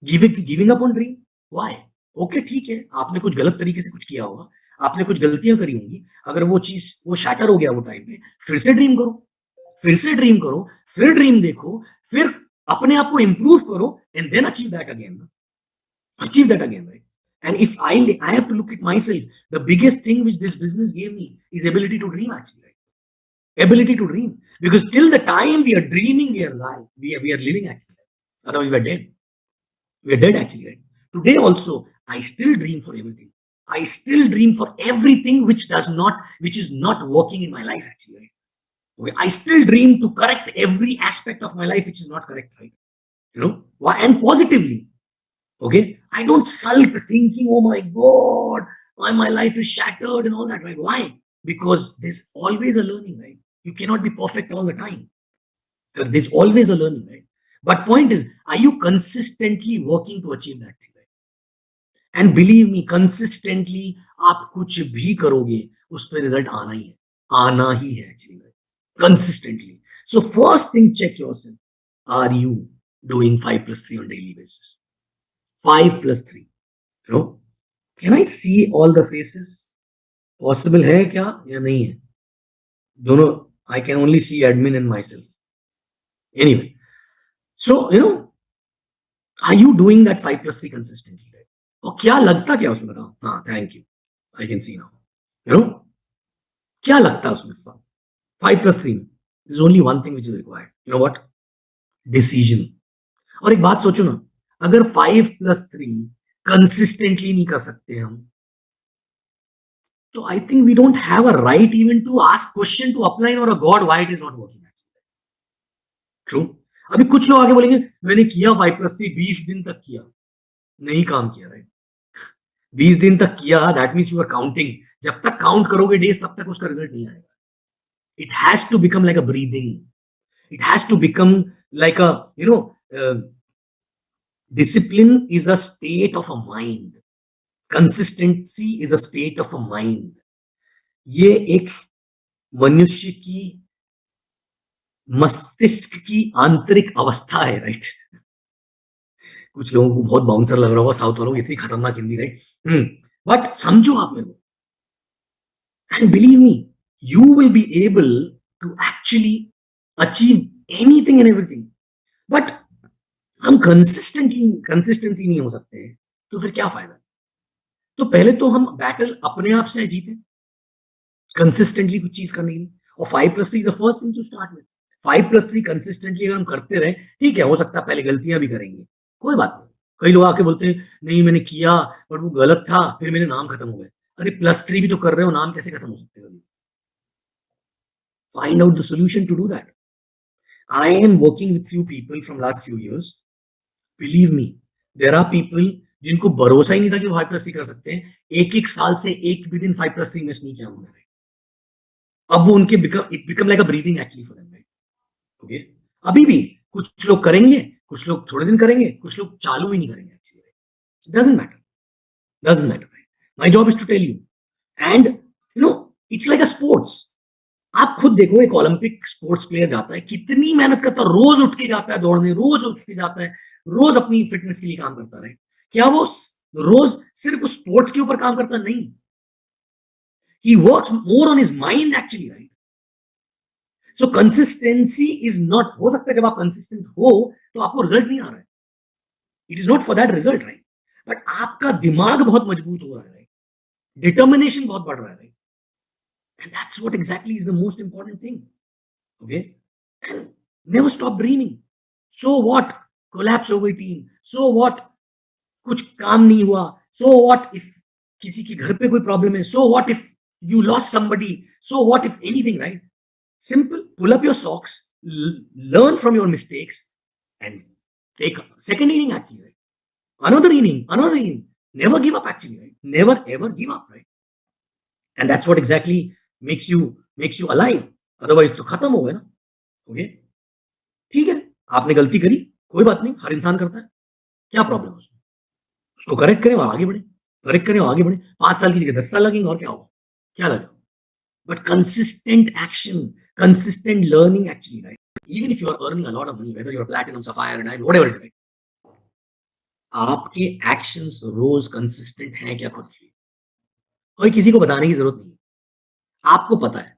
Giving up on dream, why? Okay ठीक है, आपने कुछ गलत तरीके से कुछ किया होगा, आपने कुछ गलतियां करी होंगी, अगर वो चीज वो शैटर हो गया वो टाइम पे, फिर से ड्रीम करो, फिर ड्रीम देखो, फिर अपने आप को इंप्रूव करो and then achieve that again, right? And if I have to look at myself, the biggest thing which this business gave me is ability to dream actually, right? Ability to dream, because till the time we are dreaming, we are alive, we are living actually, otherwise we are dead actually, right? Today also I still dream for everything, I still dream for everything which is not working in my life actually, right? Okay, I still dream to correct every aspect of my life which is not correct, right? Why? And positively. Okay, I don't sulk thinking, oh my god, why my life is shattered and all that, right? Why? Because there's always a learning, right? You cannot be perfect all the time. There's always a learning, right? But point is, are you consistently working to achieve that thing, right? And believe me, consistently आप कुछ भी करोगे उस पर result आना ही है actually, right? Consistently. So first thing, check yourself. Are you doing 5+3 on daily basis? 5+3, can I see all the faces? Possible है क्या या नहीं है? दोनों, I can only see admin and myself. Anyway, so are you doing that 5+3 consistently, right? और क्या लगता क्या उसमें बताओ? हाँ, thank you, I can see now. क्या लगता है उसमें? 5+3 में there's only one thing which is required. You know what? Decision. और एक बात सोचो ना, अगर 5+3 कंसिस्टेंटली नहीं कर सकते हम, तो I think we don't have a right even to ask question to upline और a god why it is not working. True. अभी कुछ लोग आगे बोलेंगे मैंने किया 5+3 20 दिन तक किया, नहीं काम किया, राइट? 20 दिन तक किया, that means you are counting, जब तक काउंट करोगे डेज तब तक उसका रिजल्ट नहीं आएगा। It has to become like a breathing, it has to become like a discipline is a state of a mind, consistency is a state of a mind. ये एक मनुष्य की मस्तिष्क की आंतरिक अवस्था है, राइट? कुछ लोगों को बहुत बाउंसर लग रहा होगा, साउथ वालों को इतनी खतरनाक हिंदी, राइट? बट समझो आप मेरे को, and believe me you will be able to actually achieve anything and everything. But हम कंसिस्टेंटली नहीं हो सकते, तो फिर क्या फायदा? तो पहले तो हम बैटल अपने आप से जीते, कंसिस्टेंटली कुछ चीज करने के लिए। और 5+3 the first thing to start with. 5+3 consistently अगर हम करते रहे, ठीक है, हो सकता है पहले गलतियां भी करेंगे, कोई बात नहीं। कई लोग आके बोलते हैं नहीं मैंने किया बट वो गलत था, फिर मेरे नाम खत्म हो गए। अरे +3 भी तो कर रहे हो, नाम कैसे खत्म हो सकते हैं? Find out the solution to do that. I am working with few people from last few years. Believe me, there are people जिनको भरोसा ही नहीं था कि वो 5+3 कर सकते हैं, एक साल से एक भी दिन 5+3 मिस नहीं किया उन्होंने। अब वो उनके become like a breathing actually for them, right? Okay, अभी भी कुछ लोग करेंगे, कुछ लोग थोड़े दिन करेंगे, कुछ लोग चालू ही नहीं करेंगे actually. Doesn't matter. My job is to tell you, and it's like a sports. आप खुद देखो, एक ओलंपिक स्पोर्ट्स प्लेयर जाता है, कितनी मेहनत करता है, रोज उठ के जाता है दौड़ने, रोज उठ के जाता है, रोज अपनी फिटनेस के लिए काम करता है। क्या वो रोज सिर्फ स्पोर्ट्स के ऊपर काम करता? नहीं, he works more on his mind actually, right? So consistency is not, हो सकता है जब आप कंसिस्टेंट हो तो आपको रिजल्ट नहीं आ रहा है, it is not for that result, right? But आपका दिमाग बहुत मजबूत हो रहा है, राइट? डिटर्मिनेशन बहुत बढ़ रहा है, right? And that's what exactly is the most important thing. Okay? And never stop dreaming. So what? Collapse हो गई टीम. So what? कुछ काम नहीं हुआ. So what if किसी के घर पे कोई प्रॉब्लम है? So what if you lost somebody? So what if anything, right? Simple. Pull up your socks, learn from your mistakes, and take a second inning actually, right? Another inning. Never give up actually, right? Never ever give up, right? And that's what exactly makes you alive. Otherwise तो खत्म हो गए ना. Okay, ठीक है, आपने गलती करी, कोई बात नहीं, हर इंसान करता है, क्या प्रॉब्लम है उसमें? उसको करेक्ट करें और आगे बढ़े, 5 साल की जगह 10 साल लगेंगे और क्या होगा, क्या लगा? But consistent action, consistent learning actually, right? Even if you are earning a lot of money, whether you are platinum, sapphire, diamond, whatever it is, आपके एक्शंस रोज कंसिस्टेंट हैं क्या खुद के लिए? कोई किसी को बताने की जरूरत नहीं है, आपको पता है,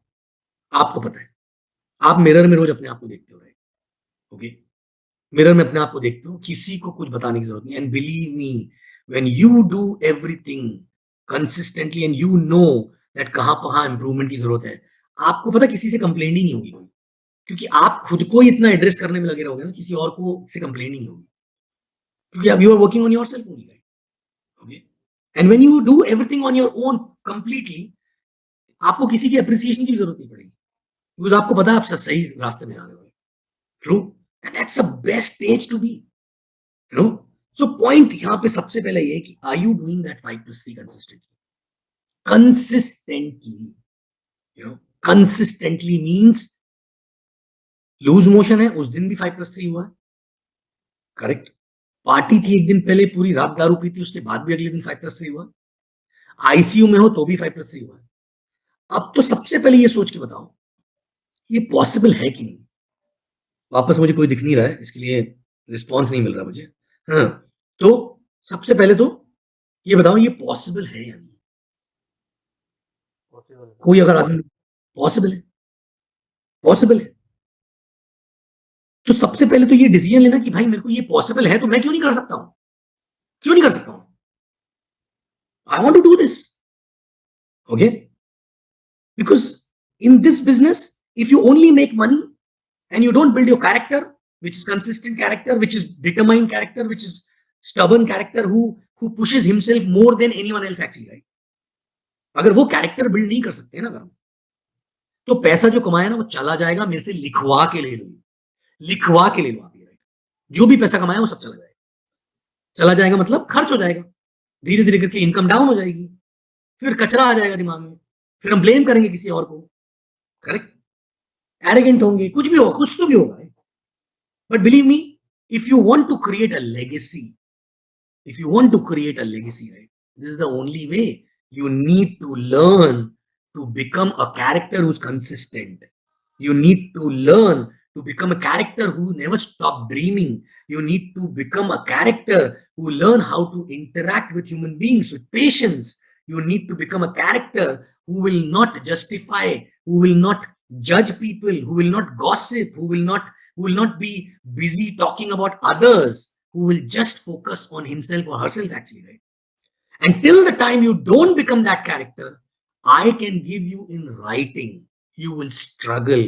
आपको पता है। आप मिरर में रोज अपने आप को देखते हो, राइट? ओके, मिरर में अपने आप को देखते हो, किसी को कुछ बताने की जरूरत नहीं। And believe me, when you do everything consistently and you know that कहां इंप्रूवमेंट की जरूरत है, आपको पता किसी से कंप्लेंट ही नहीं होगी कोई, क्योंकि आप खुद को ही इतना एड्रेस करने में लगे रहोगे ना, किसी और को से कंप्लेंट नहीं होगी, क्योंकि अब you are working on yourself only, right? Okay, and when you do everything on your own completely, आपको किसी की अप्रिसिएशन की जरूरत नहीं पड़ेगी, बिकॉज आपको पता है आप सही रास्ते में जा रहे हो। True, and that's the best stage to be, you know. So point यहां पे सबसे पहले ये कि are you doing that 5+3 consistently, you know. Consistently means loose motion है, उस दिन भी 5+3 हुआ है, करेक्ट? पार्टी थी एक दिन पहले, पूरी रात दारू पी थी, उसके बाद भी अगले दिन 5+3 हुआ, आईसीयू में हो तो भी 5+3 हुआ है। अब तो सबसे पहले ये सोच के बताओ, ये पॉसिबल है कि नहीं? वापस मुझे कोई दिख नहीं रहा है, इसके लिए रिस्पॉन्स नहीं मिल रहा मुझे। हाँ, तो सबसे पहले तो ये बताओ, ये पॉसिबल है या नहीं? कोई अगर आदमी, पॉसिबल है, पॉसिबल है, तो सबसे पहले तो ये डिसीजन लेना कि भाई मेरे को ये पॉसिबल है, तो मैं क्यों नहीं कर सकता हूं? क्यों नहीं कर सकता हूं? I want to do this, okay? Because in this business, if you only make money and you don't build your character, which is consistent character, which is determined character, which is stubborn character, who pushes himself more than anyone else actually, right? अगर वो character build नहीं कर सकते ना, अगर तो पैसा जो कमाया ना वो चला जाएगा, मेरे से लिखवा के ले लो, लिखवा के ले लो आप, राइट? जो भी पैसा कमाया वो सब चला जाएगा, चला जाएगा मतलब खर्च हो जाएगा, धीरे धीरे करके इनकम डाउन हो जाएगी, फिर कचरा आ जाएगा दिमाग में, फिर हम ब्लेम करेंगे किसी और को, करेक्ट? एरोगेंट होंगे, कुछ भी होगा, कुछ तो भी होगा, right? But believe me, if you want to create a legacy, right, this is the only way. You need to learn to become a character who's consistent. You need to learn to become a character who never stop dreaming. You need to become a character who learn how to interact with human beings with patience. You need to become a character who will not justify, who will not judge people, who will not gossip, who will not be busy talking about others, who will just focus on himself or herself actually, right? Until the time you don't become that character, I can give you in writing, you will struggle.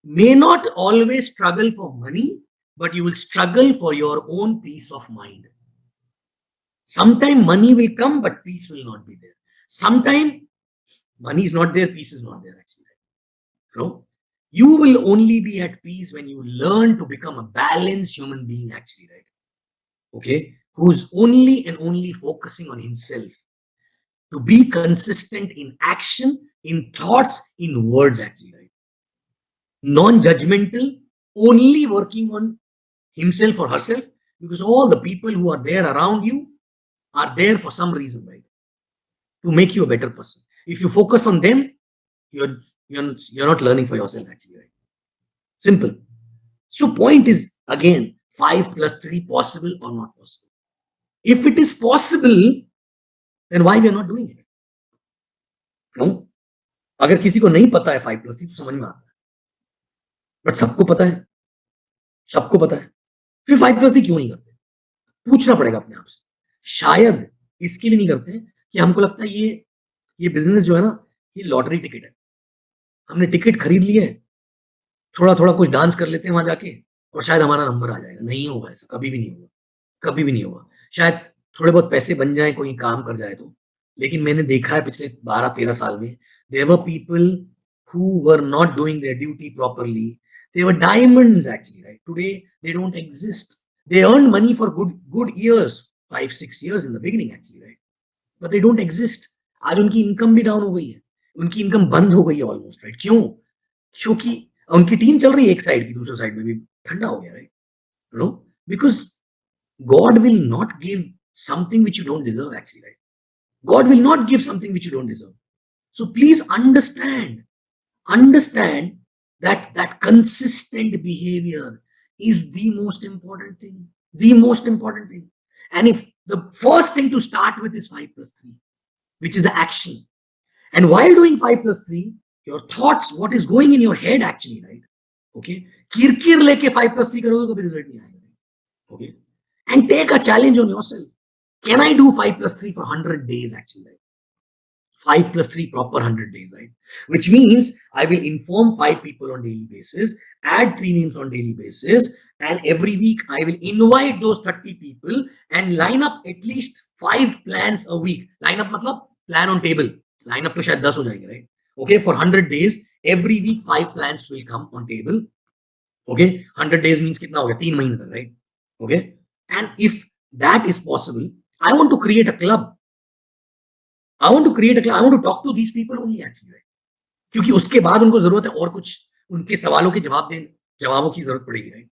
May not always struggle for money, but you will struggle for your own peace of mind. Sometime money will come, but peace will not be there. Sometime money is not there, peace is not there actually. No, you will only be at peace when you learn to become a balanced human being actually, right? okay, who's only and only focusing on himself, to be consistent in action, in thoughts, in words, actually, right? Non-judgmental, only working on himself or herself, because all the people who are there around you are there for some reason, right? To make you a better person. If you focus on them, you're you're not learning for yourself, actually, right? Simple. So point is, again, 5 plus 3 possible or not possible? If it is possible, then why we are not doing it? No? अगर किसी को नहीं पता है 5+3 तो समझ में आता है, बट सबको पता है, सबको पता है, फिर 5+3 क्यों नहीं करते? पूछना पड़ेगा अपने आप से। शायद इसके लिए नहीं करते कि हमको लगता है ये बिजनेस जो है ना, ये लॉटरी टिकट है, हमने टिकट खरीद लिया है, थोड़ा थोड़ा कुछ डांस कर लेते हैं वहां जाके और शायद हमारा नंबर आ जाएगा। नहीं होगा ऐसा, कभी भी नहीं होगा, कभी भी नहीं होगा। शायद थोड़े बहुत पैसे बन जाए, कोई काम कर जाए तो, लेकिन मैंने देखा है पिछले 12-13 साल में, there were people who were not doing their duty properly. They were diamonds, actually, right? Today they don't exist. They earned money for good years, 5-6 years in the beginning, actually, right? But they don't exist. आज उनकी income भी down हो गई है, उनकी income बंद हो गई है ऑलमोस्ट, राइट? क्यों? क्योंकि उनकी टीम चल रही है एक साइड की, दूसरी साइड में भी ठंडा हो गया, right? You no, because God will not give something which you don't deserve, actually, right? God will not give something which you don't deserve. So please understand that consistent behavior is the most important thing. The most important thing. And if the first thing to start with is 5+3, which is the action. And while doing 5+3, your thoughts, what is going in your head, actually, right? Okay. Kirkir leke 5+3 karoge to bhi result nahi aayega. Okay. And take a challenge on yourself. Can I do 5+3 for 100 days, actually, right? 5+3 proper 100 days, right? Which means I will inform 5 people on daily basis, add 3 names on daily basis, and every week I will invite those 30 people and line up at least 5 plans a week. Line up matlab plan on table. Line up to shayad 10 ho jayenge, right? Okay, for 100 days, every week 5 plans will come on table. Okay, 100 days means kitna ho gaya? 3 mahine tak, right? Okay, and if that is possible, I want to create a club. I want to talk to these people only, actually, right? क्योंकि उसके बाद उनको जरूरत है और कुछ उनके सवालों के जवाबों की जरूरत पड़ेगी, राइट?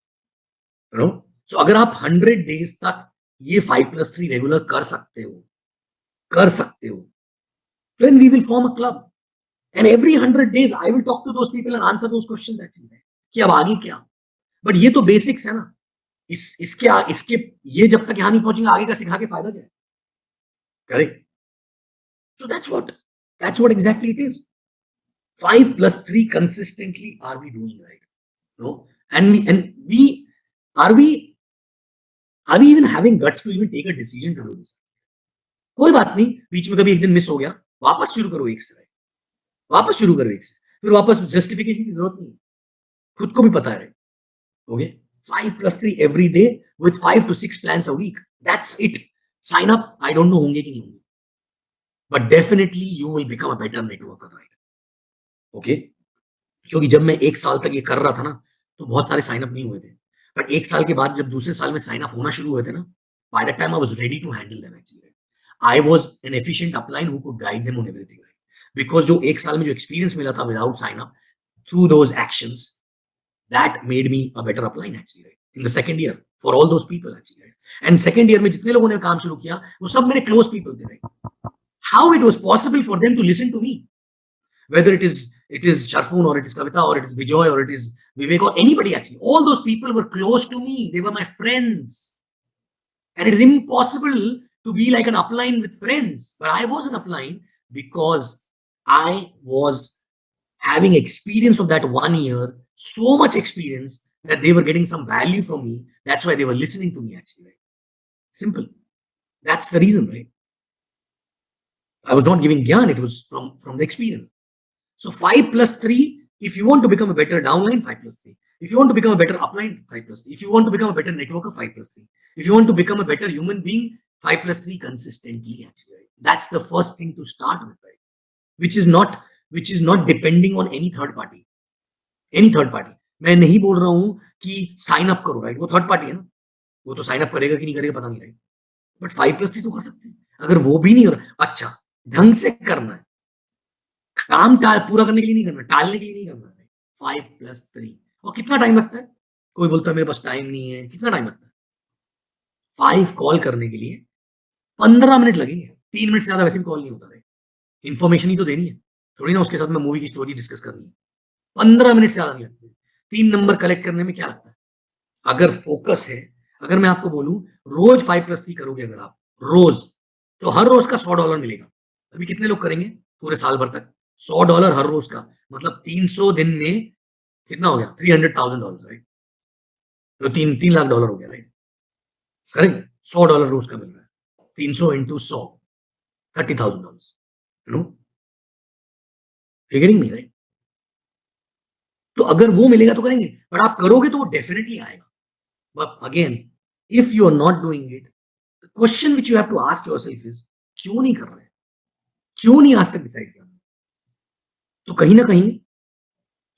यू नो, सो अगर आप 100 डेज तक ये 5+3 रेगुलर कर सकते हो, then we will form a club, and every 100 days I will talk to those people and answer those questions, actually, right? कि अब आगे क्या? बट ये तो बेसिक्स है ना, इसके ये जब तक यहाँ नहीं पहुंचेंगे, आगे का सिखा के फायदा क्या है? Correct? So that's what exactly it is. 5+3 consistently are we doing, right? No, and we are we even having guts to even take a decision to do this? कोई बात नहीं, बीच में कभी एक दिन मिस हो गया, वापस शुरू करो एक से, right? वापस शुरू करो एक से, फिर वापस जस्टिफिकेशन की जरूरत नहीं, खुद को भी पता है, okay? 5+3 every day with 5 to 6 plans a week. That's it. Sign up. I don't know होंगे कि नहीं होंगे, but definitely you will become a better networker, right? Okay? क्योंकि जब मैं 1 साल तक ये कर रहा था ना, तो बहुत सारे साइन अप नहीं हुए थे, बट 1 साल के बाद जब दूसरे साल में साइन अप होना शुरू हुए थे ना, by that time I was ready to handle them, actually. I was an efficient upline who could guide them on everything, right? Because जो 1 साल में जो experience मिला था without sign up, through those actions, that made me a better upline, actually, right? In the second year, for all those people, actually, right? And second year में जितने लोगों ने काम शुरू किया, वो सब मेरे close people थे, right? How it was possible for them to listen to me, whether it is Sharfun or it is Kavita or it is Bijoy or it is Vivek or anybody, actually, all those people were close to me. They were my friends, and it is impossible to be like an upline with friends, but I was an upline because I was having experience of that 1 year, so much experience that they were getting some value from me. That's why they were listening to me, actually, right? Simple. That's the reason, right? I was not giving gyan, it was from the experience. So 5+3, if you want to become a better downline, 5+3. If you want to become a better upline, 5+3. If you want to become a better networker, 5+3. If you want to become a better human being, 5+3 consistently, actually, right? That's the first thing to start with, right? Which is not depending on any third party. Any third party. मैं नहीं बोल रहा हूं कि sign up करो, right? वो third party है ना, वो तो साइन अप करेगा कि नहीं करेगा पता नहीं, राइट? बट 5+3 तो कर सकते हैं। अगर वो भी नहीं हो रहा, अच्छा ढंग से करना है, काम पूरा करने के लिए नहीं करना, टालने के लिए नहीं करना है। 5+3 और कितना टाइम लगता है? कोई बोलता है मेरे पास टाइम नहीं है, कितना टाइम लगता है? 5 कॉल करने के लिए 15 मिनट लगेंगे। 3 मिनट से ज्यादा वैसे भी कॉल नहीं होता है। इन्फॉर्मेशन ही तो देनी है, थोड़ी ना उसके साथ में मूवी की स्टोरी डिस्कस करनी है। 15 मिनट से ज्यादा नहीं लगते। 3 नंबर कलेक्ट करने में क्या लगता है? अगर फोकस है, अगर मैं आपको बोलूं रोज 5+3 करोगे अगर आप रोज, तो हर रोज का $100 मिलेगा। अभी कितने लोग करेंगे पूरे साल भर तक? $100 हर रोज का, मतलब 300 दिन में कितना हो गया? $300,000, राइट? तो 3 लाख डॉलर हो गया, राइट? करेक्ट। $100 रोज का मिल रहा है, 300 × 100, $30,000, यू नो, मी, राइट? तो अगर वो मिलेगा तो करेंगे, बट आप करोगे तो वो डेफिनेटली आएगा। But again, if you are not doing it, the question which you have to ask yourself is, क्यों नहीं कर रहे? क्यों नहीं आज तक डिसाइड किया? तो कहीं ना कहीं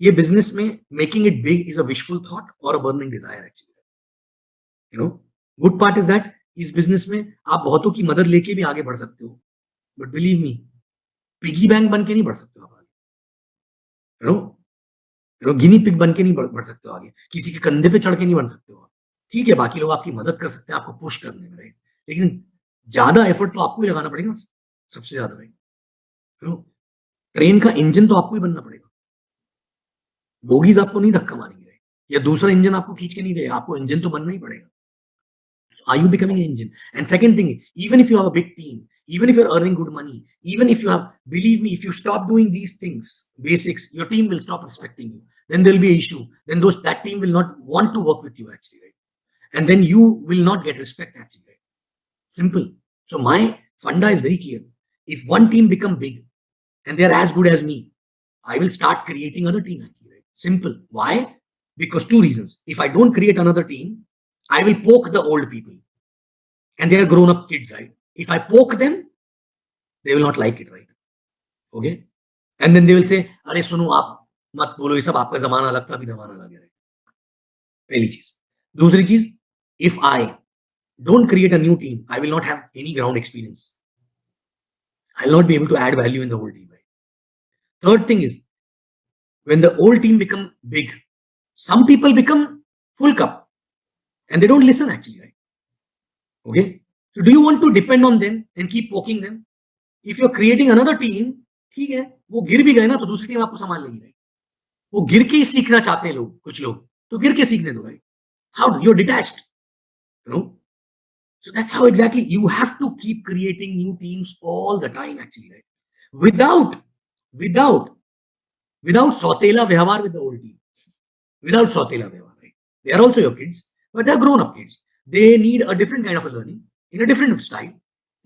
ये बिजनेस में making it big is a wishful thought और a burning desire actually, you know. Good part is that इस बिजनेस में आप बहुतों की मदद लेके भी आगे बढ़ सकते हो, but believe me, piggy bank बन के नहीं बढ़ सकते हो आप आगे, यू नो। गिनी पिग बन के नहीं बढ़ सकते हो आगे, किसी के कंधे पे चढ़ के नहीं बढ़ सकते हो आप। ठीक है, बाकी लोग आपकी मदद कर सकते हैं आपको पुश करने में, राइट? लेकिन ज्यादा एफर्ट तो आपको ही लगाना पड़ेगा ना, सबसे ज्यादा, राइट? ट्रेन का इंजन तो आपको ही बनना पड़ेगा। बोगीज आपको नहीं धक्का मारेंगे, राइट? या दूसरा इंजन आपको खींच के नहीं देगा, आपको इंजन तो बनना ही पड़ेगा। Are you becoming an engine? And second thing, even if you have a big team, even if you're earning good money, even if you have, believe me, if you stop doing these things, basics, your team will stop respecting you. Then there'll be an issue. Then that team will not want to work with you actually, right? And then you will not get respect actually, right? Simple. So my funda is very clear. If one team become big and they're as good as me, I will start creating other team actually, right? Simple. Why? Because two reasons. If I don't create another team, I will poke the old people. And they are grown up kids, right? If I poke them, they will not like it, right? Okay? And then they will say, अरे सुनो आप मत बोलो ये सब, आपका जमाना अलग था, अभी जमाना अलग है, right? पहली चीज। दूसरी चीज, if I don't create a new team, I will not have any ground experience. I will not be able to add value in the whole team, right? Third thing is, when the old team become big, some people become full cup and they don't listen actually, right? Okay? So do you want to depend on them and keep poking them? If you're creating another team, ठीक है, वो गिर भी गए ना तो दूसरी team आपको संभाल लेगी, राइट? वो गिर के ही सीखना चाहते हैं लोग, कुछ लोग तो गिर के सीखने दो, right? How you're detached, you know. So that's how exactly you have to keep creating new teams all the time actually, right? Without without without sotela vyavahar with the old team, without sotela vyavahar, right? They are also your kids, but they're grown up kids. They need a different kind of a learning in a different style.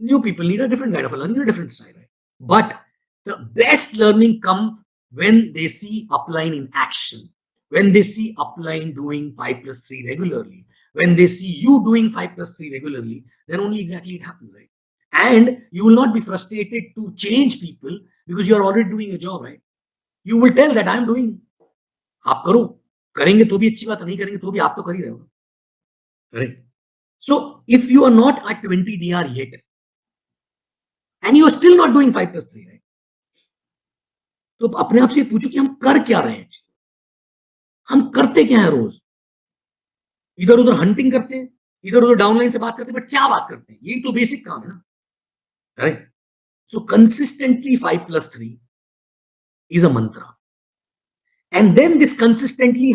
New people need a different kind of a learning in a different style, right? But the best learning come when they see upline in action, when they see upline doing 5+3 regularly, when they see you doing 5+3 regularly, then only exactly it happens, right? And you will not be frustrated to change people because you are already doing a job, right? You will tell that I am doing, आप करो, करेंगे तो भी अच्छी बात, नहीं करेंगे तो भी आप तो कर ही रहे हो, right? So if you are not at 20 DR yet and you are still not doing 5+3, right? तो अपने आप से पूछो कि हम कर क्या रहे हैं, हम करते क्या है रोज? इधर उधर हंटिंग करते हैं, इधर उधर डाउनलाइन से बात करते हैं, बट क्या बात करते हैं? यही तो बेसिक काम है ना, right? So consistently 5+3 is a mantra, and then this consistency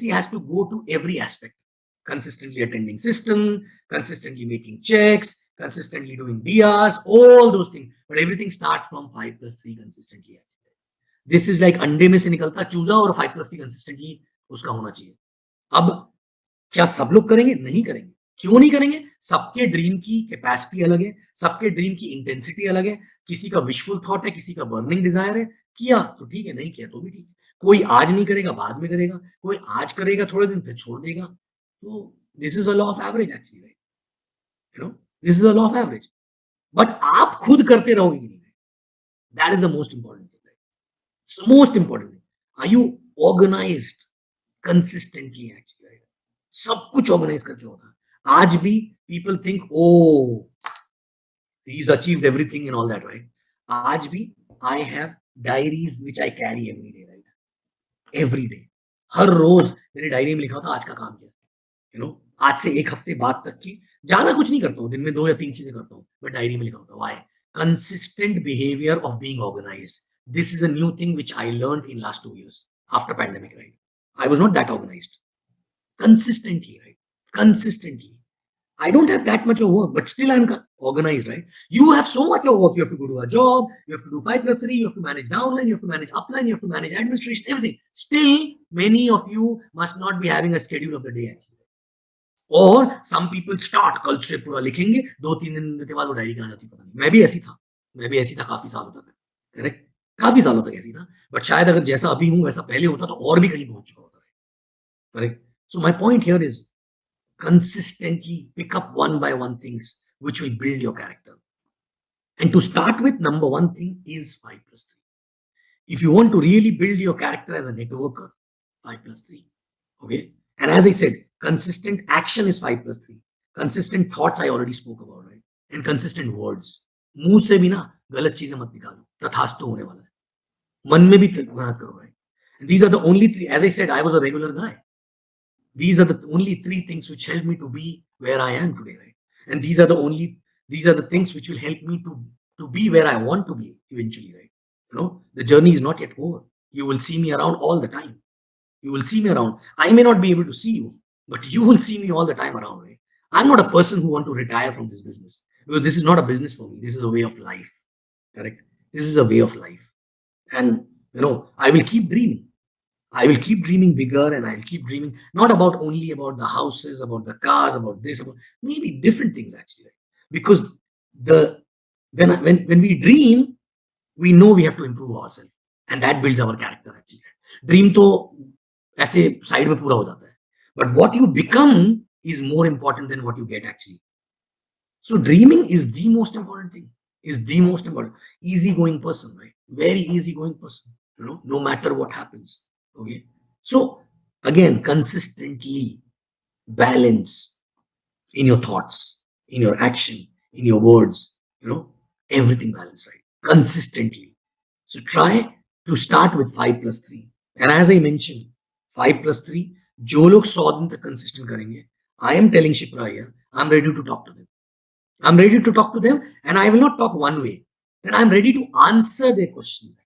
has to go to every aspect. Consistently attending system, consistently making checks, consistently doing DRs, all those things. But everything starts from 5+3 consistently. This is like अंडे में से निकलता चूजा और 5+3 consistently उसका होना चाहिए। अब क्या सब लोग करेंगे? नहीं करेंगे। क्यों नहीं करेंगे? सबके ड्रीम की कैपेसिटी अलग है, सबके ड्रीम की इंटेंसिटी अलग है, किसी का विशफुल थॉट है, किसी का बर्निंग डिजायर है। किया तो ठीक है, नहीं किया तो भी ठीक है। कोई आज नहीं करेगा, बाद में करेगा, कोई आज करेगा थोड़े दिन फिर छोड़ देगा। तो this is a law of average actually, right? You know, this is a law of average. But आप खुद करते रहोगे कि नहीं, that is the most important thing, right? Most important thing, are you organised consistently actually, right? सब कुछ organise करके होता है। आज भी people think oh he's achieved everything and all that, right? आज भी I have diaries which I carry every day, right? Every day. हर रोज मेरी डायरी में लिखा होता आज का काम क्या है, आज से एक हफ्ते बाद तक की ज्यादा कुछ नहीं करता हूँ, दिन में 2 या 3 चीजें करता हूँ, बट डायरी में लिखा होता why consistent behavior of being organized. This is a new thing which I learned in last 2 years after pandemic, right? I was not that organized. Consistently, right? Consistently. I don't have that much of work, but still I'm organized, right? You have so much of work. You have to go to a job. You have to do 5+3. You have to manage downline. You have to manage upline. You have to manage administration, everything. Still, many of you must not be having a schedule of the day actually. और some people start कल से पूरा लिखेंगे 2-3 दिन के बाद वो diary कहाँ जाती पता नहीं। मैं भी ऐसी था काफी सालों तक, करेक्ट, काफी सालों तक ऐसी था, बट शायद अगर जैसा अभी हूँ वैसा पहले होता तो और भी कहीं पहुंच चुका होता, correct. So my point here is consistently pick up one by one things which will build your character. And to start with, number one thing is 5+3. If you want to really build your character as a networker, 5+3. Okay. And as I said, consistent action is 5+3. Consistent thoughts I already spoke about, right? And consistent words. मुंह से भी ना गलत चीजें मत निकालो, तथास्तु होने वाला है। मन में भी मेहनत करो, right? And these are the only three. As I said, I was a regular guy. These are the only 3 things which helped me to be where I am today, right? And these are the things which will help me to be where I want to be eventually, right? The journey is not yet over. You will see me around all the time. You will see me around. I may not be able to see you, but you will see me all the time around, right? I'm not a person who want to retire from this business, because this is not a business for me. This is a way of life, correct? This is a way of life. And, I will keep dreaming. I will keep dreaming bigger, and I'll keep dreaming not only about the houses, about the cars, about this, about maybe different things actually. Right? Because when we dream, we know we have to improve ourselves, and that builds our character actually. Dream to ऐसे side में पूरा हो जाता है, but what you become is more important than what you get actually. So dreaming is the most important thing. Is the most important. Easygoing person, right? Very easygoing person. No matter what happens. Okay. So again, consistently balance in your thoughts, in your action, in your words, everything balance, right? Consistently. So try to start with 5+3. And as I mentioned, 5+3, जो लोग 100 दिन तक consistent करेंगे, I am telling Shipra here, I'm ready to talk to them. I'm ready to talk to them, and I will not talk one way. Then I'm ready to answer their questions.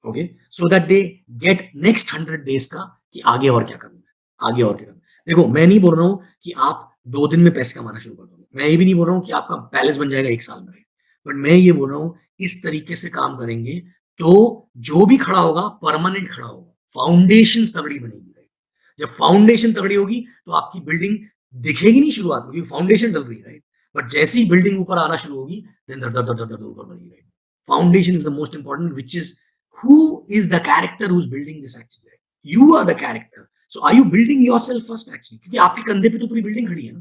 Okay, so that they get next 100 days का कि आगे और क्या करना है, आगे और क्या करना है। देखो, मैं नहीं बोल रहा हूँ कि आप 2 दिन में पैसे कमाना शुरू कर दोगे, मैं ये भी नहीं बोल रहा हूँ कि आपका पैलेस बन जाएगा 1 साल में, बट मैं ये बोल रहा हूँ इस तरीके से काम करेंगे तो जो भी खड़ा होगा परमानेंट खड़ा होगा, फाउंडेशन तगड़ी बनेगी, राइट? जब फाउंडेशन तगड़ी होगी तो आपकी बिल्डिंग दिखेगी नहीं शुरुआत में, क्योंकि फाउंडेशन डल रही है, राइट? बट जैसे ही बिल्डिंग ऊपर आना शुरू होगी, देन ऊपर बनेगी, right? Foundation is the most important, which is who is the character who's building this actually? You are the character. So are you building yourself first actually? क्योंकि आपके कंधे पे तो पूरी बिल्डिंग खड़ी है ना,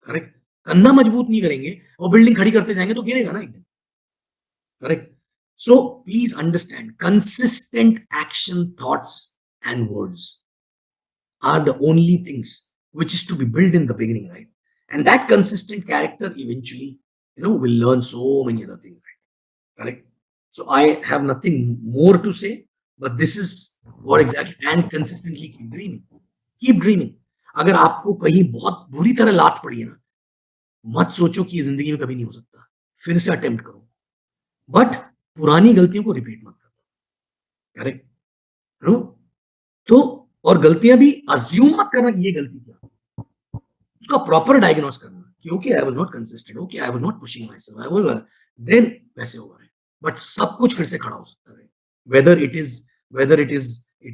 करेक्ट? कंधा मजबूत नहीं करेंगे और बिल्डिंग खड़ी करते जाएंगे तो गिरेगा ना एक दिन, correct? So please understand, consistent action, thoughts and words are the only things which is to be built in the beginning, right? And that consistent character eventually, will learn so many other things, right? Correct? So I have nothing more to say, but this is what exactly, and consistently keep dreaming. Keep dreaming. अगर आपको कहीं बहुत बुरी तरह लात पड़ी है ना, मत सोचो कि ये जिंदगी में कभी नहीं हो सकता, फिर से अटेम्प्ट करो, बट पुरानी गलतियों को रिपीट मत करो, करेक्ट? तो और गलतियां भी अज्यूम मत करना कि ये गलती क्या, उसका प्रॉपर डायग्नोस करना कि okay, I was not consistent, okay, I was not pushing my self, I was, then वैसे होगा, बट सब कुछ फिर से खड़ा हो सकता है, whether it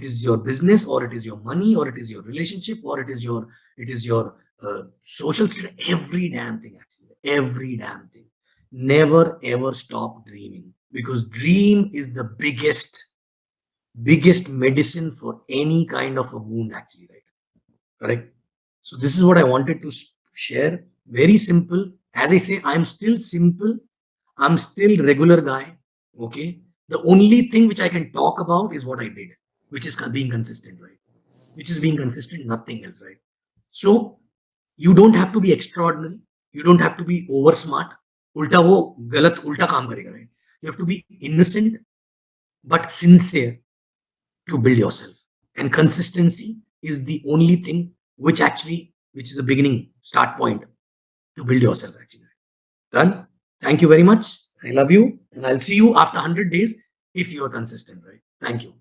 is your business, or it is your money, or it is your relationship, or it is your social status, every damn thing actually, every damn thing. Never ever stop dreaming, because dream is the biggest medicine for any kind of a wound actually, right? Correct? So this is what I wanted to share. Very simple. As I say, I'm still simple, I'm still regular guy. Okay, the only thing which I can talk about is what I did, which is being consistent, right? Which is being consistent, nothing else, right? So you don't have to be extraordinary. You don't have to be over smart. उल्टा वो गलत उल्टा काम करेगा, right? You have to be innocent but sincere to build yourself. And consistency is the only thing which is a beginning start point to build yourself actually. Done. Thank you very much. I love you. And I'll see you after 100 days if you are consistent, right? Thank you.